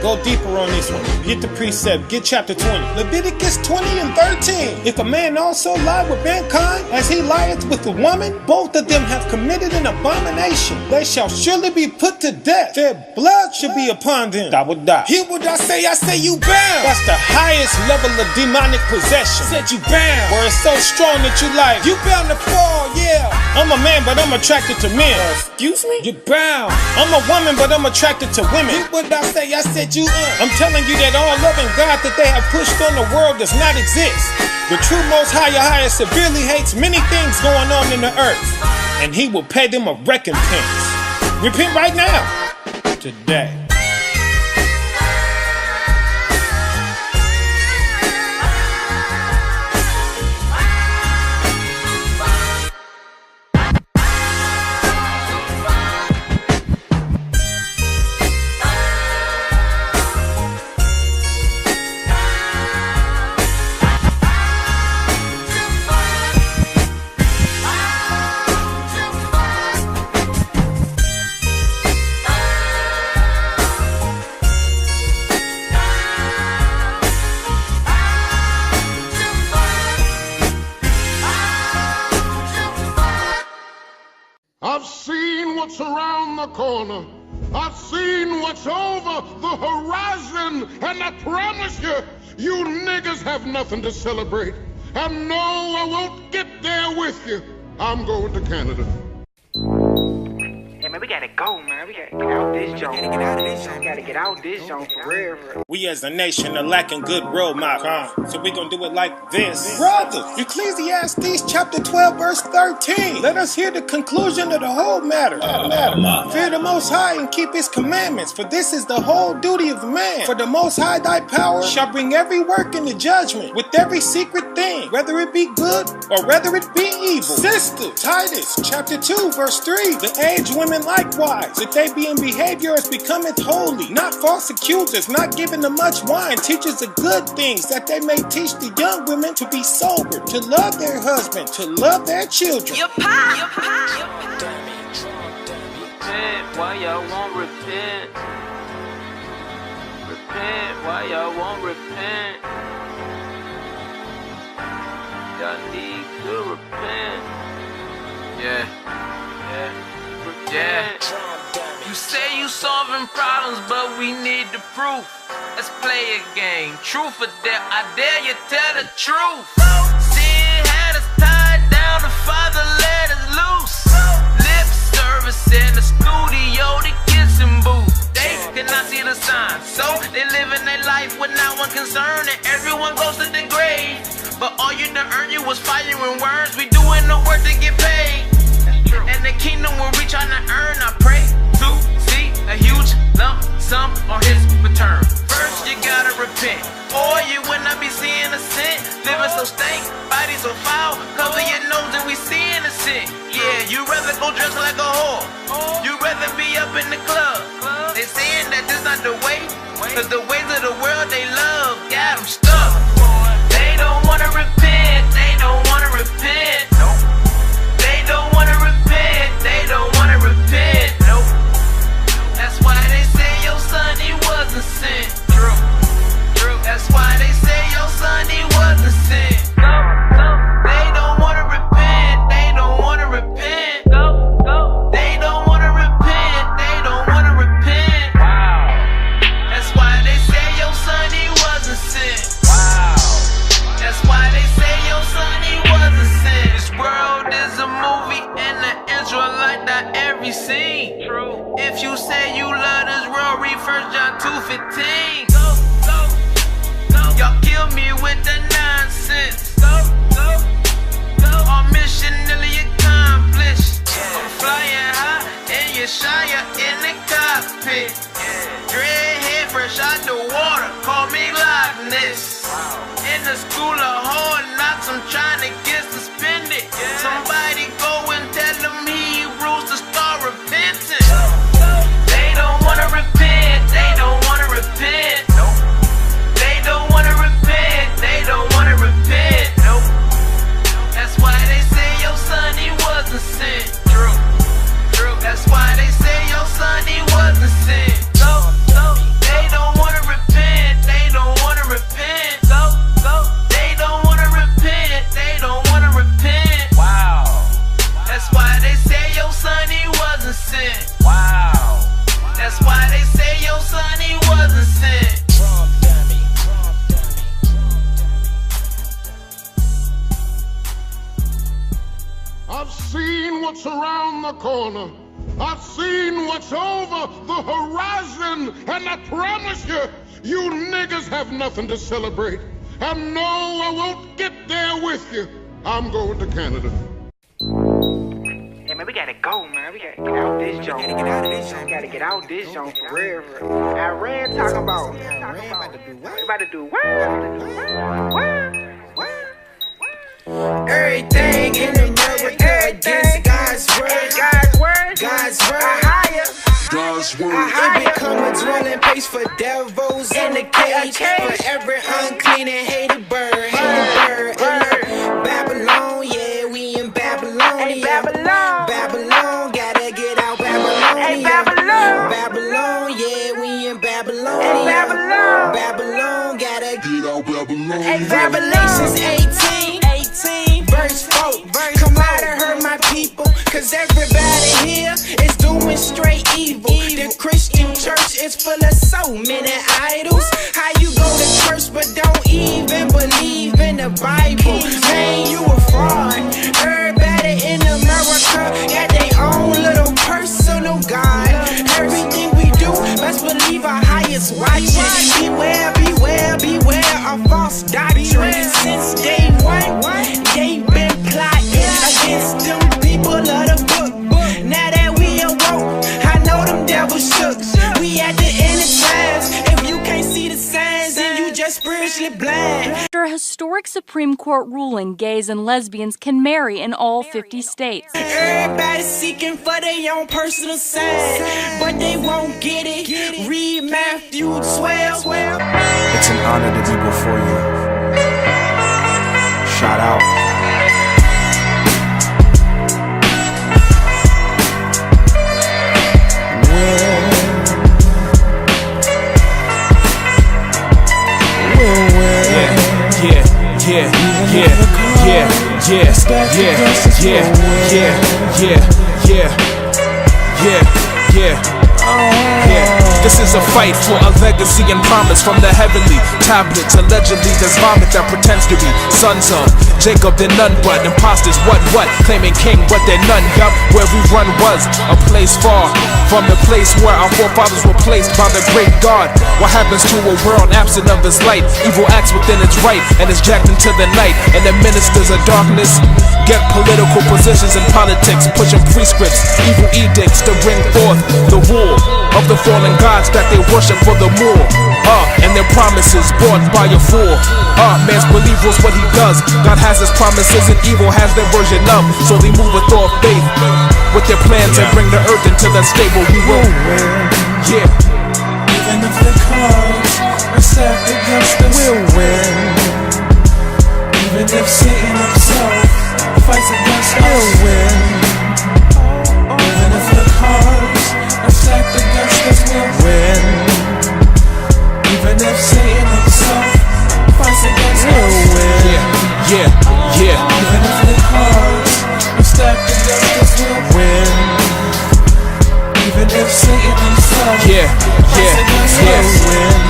Go deeper on this one. Get the precept. Get chapter 20. Leviticus 20:13. If a man also lie with mankind as he lieth with a woman, both of them have committed an abomination. They shall surely be put to death. Their blood should be upon them. That would die. Hear what I say you bound. That's the highest level of demonic possession. Said you bound. Where it's so strong that you like, you bound to fall, yeah. I'm a man, but I'm attracted to men. Excuse me? You're bound. I'm a woman, but I'm attracted to women. Hear what I said you I'm telling you that all loving God that they have pushed on the world does not exist. The true Most High severely hates many things going on in the earth, and he will pay them a recompense. Repent right now, today. I've seen what's around the corner. I've seen what's over the horizon. And I promise you, you niggas have nothing to celebrate. And no, I won't get there with you. I'm going to Canada. Hey man, we gotta go, man. We gotta get out this joint. We gotta get out of this joint. We gotta get out this joint for real. We as a nation are lacking good roadmap, so we gonna do it like this. Brothers, Ecclesiastes chapter 12 verse 13. Let us hear the conclusion of the whole matter. Fear the Most High and keep his commandments, for this is the whole duty of man. For the Most High thy power shall bring every work into judgment, with every secret thing, whether it be good or whether it be evil. Sister, Titus chapter 2 verse 3. The aged women likewise, if they be in behavior as becometh holy, not false accusers, not given to much wine, teachers of good things, that they may teach the young women to be sober, to love their husband, to love their children. Repent, why y'all won't repent? Repent, why y'all won't repent? Y'all need to repent. Yeah. You say you solving problems, but we need the proof. Let's play a game. Truth or dare, I dare you tell the truth. Sin had us tied down, the Father let us loose. Lip service in the studio, the kissing booth. They cannot see the signs, so they living their life with not one concern, and everyone goes to the grave. But all you done earn you was fire and words. We doing the work to get paid. And the kingdom will reach on the earn. I pray to see a huge lump sum on his return. First you gotta repent, or you will not be seeing a sin. Living so stank, body so foul, cover your nose and we seeing a sin. Yeah, you rather go dressed like a whore, you rather be up in the club. They saying that this not the way, cause the ways of the world they love got them stuck. They don't wanna repent, they don't wanna repent. They don't wanna repent, they don't wanna repent. Nope. That's why they say your son he wasn't sent. True. That's why they say your son he wasn't sent. They don't wanna repent, they don't wanna repent. They don't wanna repent, they don't wanna repent. Wow. That's why they say your son he wasn't sent. Wow. That's why they say your son he wasn't sent. This world is a movie and the Israelite not every scene. True. If you say you love this world, read 1 John 2:15. Y'all kill me with the nonsense. All in the school of hard knocks, I'm trying to get suspended. Somebody go and tell them Hebrews to start repenting. They don't wanna repent, they don't wanna repent. They don't wanna repent, they don't wanna repent. That's why they say your son, he wasn't sent. True. That's why they say your son, he wasn't sent. They don't wanna repent, they don't wanna repent. They don't wanna repent, they don't wanna repent. Wow. That's why they say your son, he wasn't sent. Wow. That's why they say your son, he wasn't sent. I've seen what's around the corner. I've seen what's over the horizon. And I promise you, you niggas have nothing to celebrate. And no, I won't get there with you. I'm going to Canada. Hey man, we gotta go, man. We gotta get out this joint. We gotta get out this joint for real. Iran talking about. About to do what? Everything in America against God's word. God's word. God's word. God's word. It become a dwelling place for devils in the cage. For every unclean and hated bird. Hated bird. Babylon, yeah, we in Babylon. Hey, Babylon. Babylon, gotta get out Babylon. Hey, Babylon. Babylon, yeah, we in Babylon. Hey, Babylon. Babylon, gotta get out Babylon. Hey, Revelations 18. Verse 4, come out and hurt my people, cause everybody here is doing straight evil. The Christian church is full of so many idols. How you go to church but don't even believe in the Bible? Man, you a fraud. Everybody in America got their own little personal God. Everything we do, best believe our highest watching. Beware, beware, beware of false doctrine. Since day one, they been plotting against them people of the book. Now that we awoke, I know them devils shook. We at the end of times. If you can't see the signs, then you just spiritually blind. After a historic Supreme Court ruling, gays and lesbians can marry in all 50 states. Everybody's seeking for their own personal sign, but they won't get it. Read Matthew 12. It's an honor to be before you. Shout out. This is a fight for a legacy and promise from the heavenly tablets. Allegedly, there's vomit that pretends to be sons of Jacob, they're none but imposters. What? Claiming king, but they're none. Yup, where we run was a place far from the place where our forefathers were placed by the great God. What happens to a world absent of His light? Evil acts within its right and is jacked into the night. And the ministers of darkness get political positions in politics, pushing prescripts, evil edicts to bring forth the rule of the fallen gods that they worship for the more. And their promises bought by a fool. Man's belief was what he does. God has his promises and evil has their version of. So they move with all faith with their plans and bring the earth into the stable. We will win. Yeah. Even if the cards are stacked against us, we'll win. Even if Satan himself fights against us, we'll win. Even if the cards are stacked against us, we'll win. Even if Satan himself fights against us, we'll win. Yeah. Even if the cards are stacked against us, we'll win. Even if Satan himself fights against us, we'll win.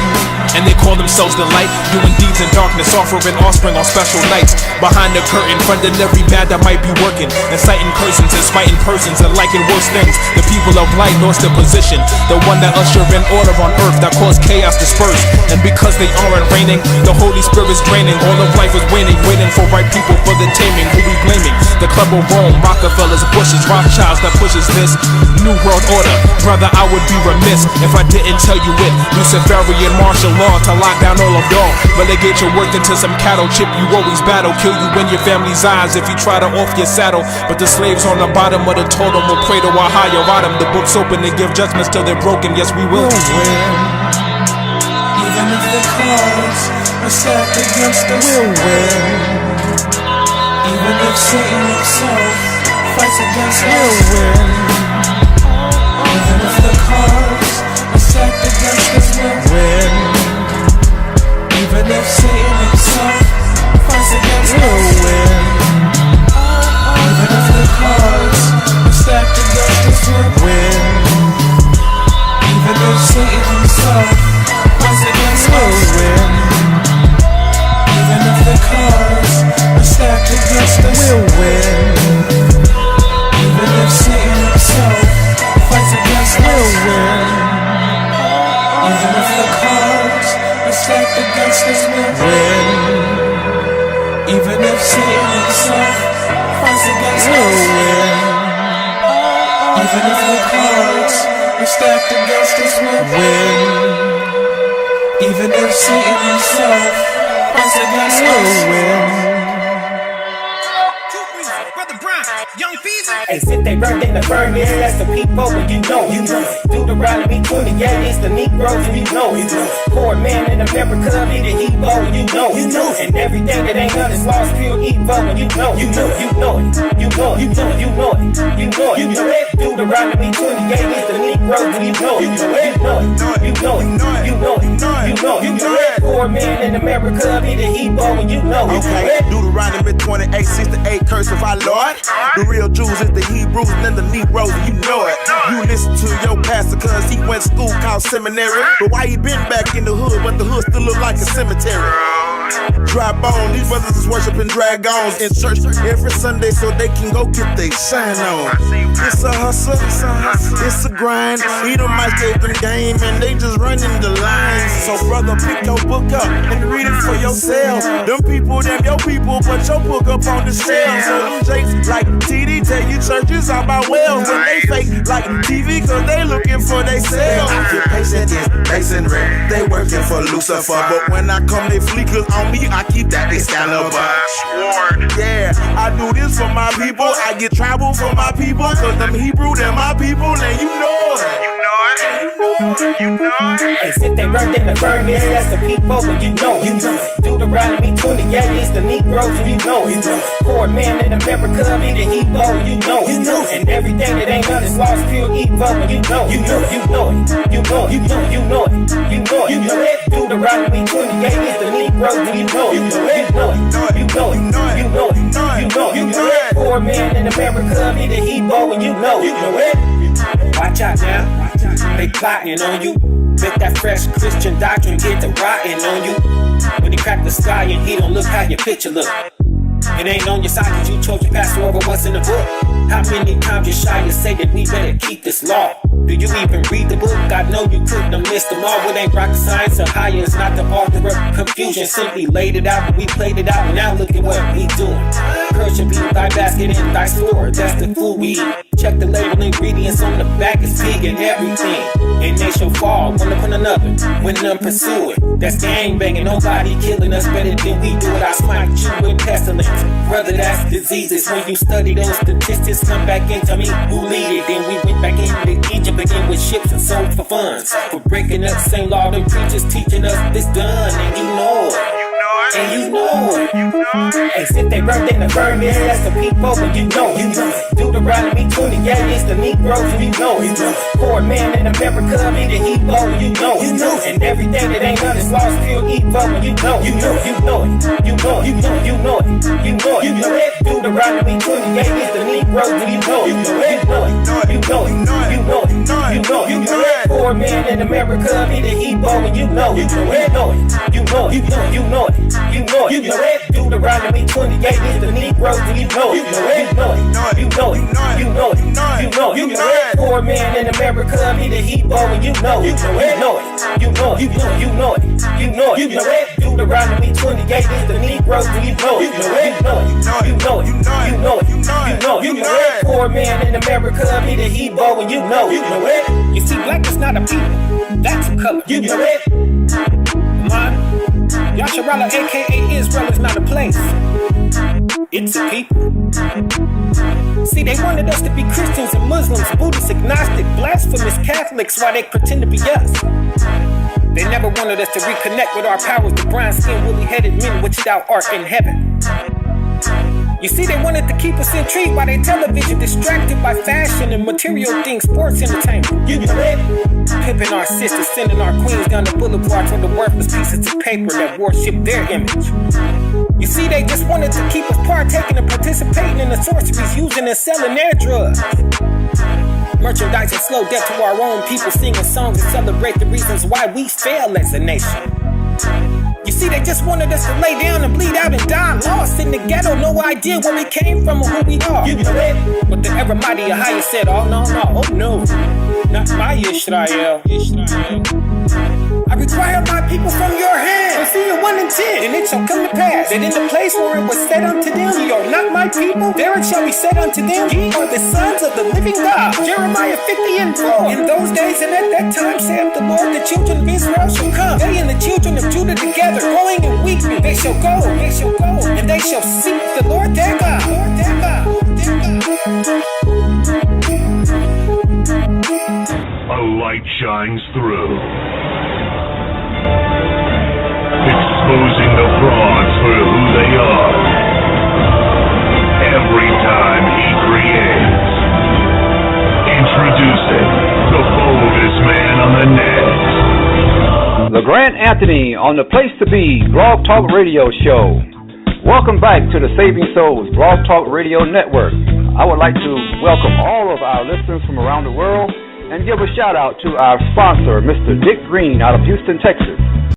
And they call themselves the light, doing deeds in darkness, offering offspring on special nights. Behind the curtain, funding every bad that might be working, inciting cursings and smiting persons and liking worse things. The people of light lost their position, the one that usher in order on earth that caused chaos disperse. And because they aren't reigning, the Holy Spirit's draining. All of life is waning, waiting for right people for the taming. Who we blaming? The club rebel Rome, Rockefellers, Bushes, Rothschilds that pushes this new world order. Brother, I would be remiss if I didn't tell you it. Luciferian martial law to lock down all of y'all. Relegate your worth into some cattle chip you always battle. Kill you in your family's eyes if you try to off your saddle. But the slaves on the bottom of the totem will pray to our higher bottom. The book's open to give judgments till they're broken. Yes, we will win. Even if the cards are stacked against us, we'll win. Even if Satan himself fights against us, we'll win. Even if the cards are stacked against us, we'll win. Even if Satan himself fights against us, we'll win. Even if the cards are stacked against us, we'll win. Even if Satan himself fights against us, we'll win. Even if the cards are stacked against us, we'll win. Even if Satan himself fights against us, we'll win. Even if the cards are stacked against us, we'll win. Even if Satan himself fights against us, we'll win. Even if the cards are stacked against us, we'll win. Even if Satan himself fights against us, we'll win. Hey, sit they burnt in the burn, yeah, that's the people, and you know it. Deuteronomy 28, it's the Negroes, and you know it. Poor man in America, be the Hebrew, and you know it. And everything that ain't done is lost, pure evil, and you know it. You know it, you know it, you know it, you know it, you know it, you know it. Deuteronomy 28, it's the Negroes, and you know it. You know it, you know it, you know it, you know it, you know it, you know it. Poor man in America, be the Hebrew, and you know it. Okay, Deuteronomy 28, 68, curse of our Lord. The real Jews is the Hebrews and then the Negroes, and you know it. You listen to your pastor cause he went to school called seminary. But why he been back in the hood, but the hood still look like a cemetery? Dry bone, these brothers is worshiping dragons in church every Sunday so they can go get their shine on. It's a hustle, it's a grind. Edomites gave them game and they just running the lines. So brother, pick your book up and read it for yourself. Them people, them your people, put your book up on the shelf. So them jakes like TD tell you churches all about wells, and they fake like TV cause they looking for they sales. Occupation is masonry, they working for Lucifer, but when I come they flee cause on me I keep that Excalibur sword. Yeah, I do this for my people, I get travel for my people, cause them Hebrew, they're my people, and you know it. You know it. Hey, sit they burnt in the burn, yeah, that's the people, and you know it. Deuteronomy 28, it's the Negroes, and you know it. Poor man in America, be the Hebrew, and you know it. And everything that ain't done is lost, pure evil, and you know it. You know it, you know it, you know it, you know it, you know it, you know it, you know it. Deuteronomy 28, it's the Negroes, and you know it. You know it, you know it, you know it, you know it, you know it, you know it. Poor man in America, be the Hebrew, and you know it. You know it. Watch out now, they plotting on you. Bet that fresh Christian doctrine get to rotting on you. When he crack the sky and he don't look how your picture look. It ain't on your side that you chose your pastor over what's in the book. How many times you shy to say that we better keep this law? Do you even read the book? I know you couldn't have missed them all. It ain't rocket science or higher. It's not the author of confusion. Simply laid it out and we played it out. Now look at what we doing. Curse should be thy basket in thy store. That's the food we eat. Check the label ingredients on the back. It's vegan everything. And they shall fall one upon another when none pursue it. That's gang banging. Nobody killing us better than we do it. I smite you with pestilence. Brother, that's diseases. When you study those statistics, come back and tell me who lead it. Then we went back into Egypt again with ships and sold for funds. For breaking up same law, them preachers teaching us this done. And you know it. And you know it. Hey, sit they burnt in the burn, yeah, that's the people, and you know it. Deuteronomy 28, it's the Negroes, and you know it. Poor man in America, be the Hebrew, and you know it. And everything that ain't done is lost, pure evil, and you know it. You know it, you know it, you know it, you know it, you know it, you know it, you know it. Deuteronomy 28, it's the Negroes, and you know it. You know it, you know it, you know it, you know it, you know it, you know it. Poor man in America, be the Hebrew, and you know it. You know it, you know it, you know it, you know it. You know it, you know it. Deuteronomy 28 is the Negroes, and you know it. You know it, you know it, you know it, you know it, you know it, you know it. Poor man in America, be the Hebrew, and you know it. You know it, you know it, you know it, you know it, you know it, you know it. Deuteronomy 28 is the Negroes, and you know it. You know it, you know it, you know it, you know it, you know it, you America, be the Hebrew, and you know it. You see, black is not a people, that's a color. You know it. Come on. Yasharala, aka Israel, is not a place. It's a people. See, they wanted us to be Christians and Muslims, Buddhists, agnostic, blasphemous Catholics, while they pretend to be us. They never wanted us to reconnect with our powers, the brown-skinned, woolly-headed men which thou art in heaven. You see, they wanted to keep us intrigued by their television, distracted by fashion and material things, sports entertainment. You know it. Pimping our sisters, sending our queens down the boulevards for the worthless pieces of paper that worship their image. You see, they just wanted to keep us partaking and participating in the sorceries, using and selling their drugs. Merchandise and slow death to our own people, singing songs and celebrate the reasons why we fail as a nation. You see, they just wanted us to lay down and bleed out and die lost in the ghetto, no idea where we came from or who we are. You know it. But the ever mighty Ahia said, oh no, not my Israel. I require my people from your hand. Ezekiel 1 and 10. And it shall come to pass that in the place where it was said unto them, ye are not my people, there it shall be said unto them, ye are the sons of the living God. Jeremiah 50 and 4. In those days and at that time, saith the Lord, the children of Israel shall come, they and the children of Judah together, growing and weeping. They shall go, and they shall seek the Lord their God. A light shines through, exposing the frauds for who they are. Every time he creates, introducing the boldest man on the net. LeGrant Anthony on the Place to Be Blog Talk Radio Show. Welcome back to the Saving Souls Blog Talk Radio Network. I would like to welcome all of our listeners from around the world and give a shout out to our sponsor, Mr. Dick Green out of Houston, Texas.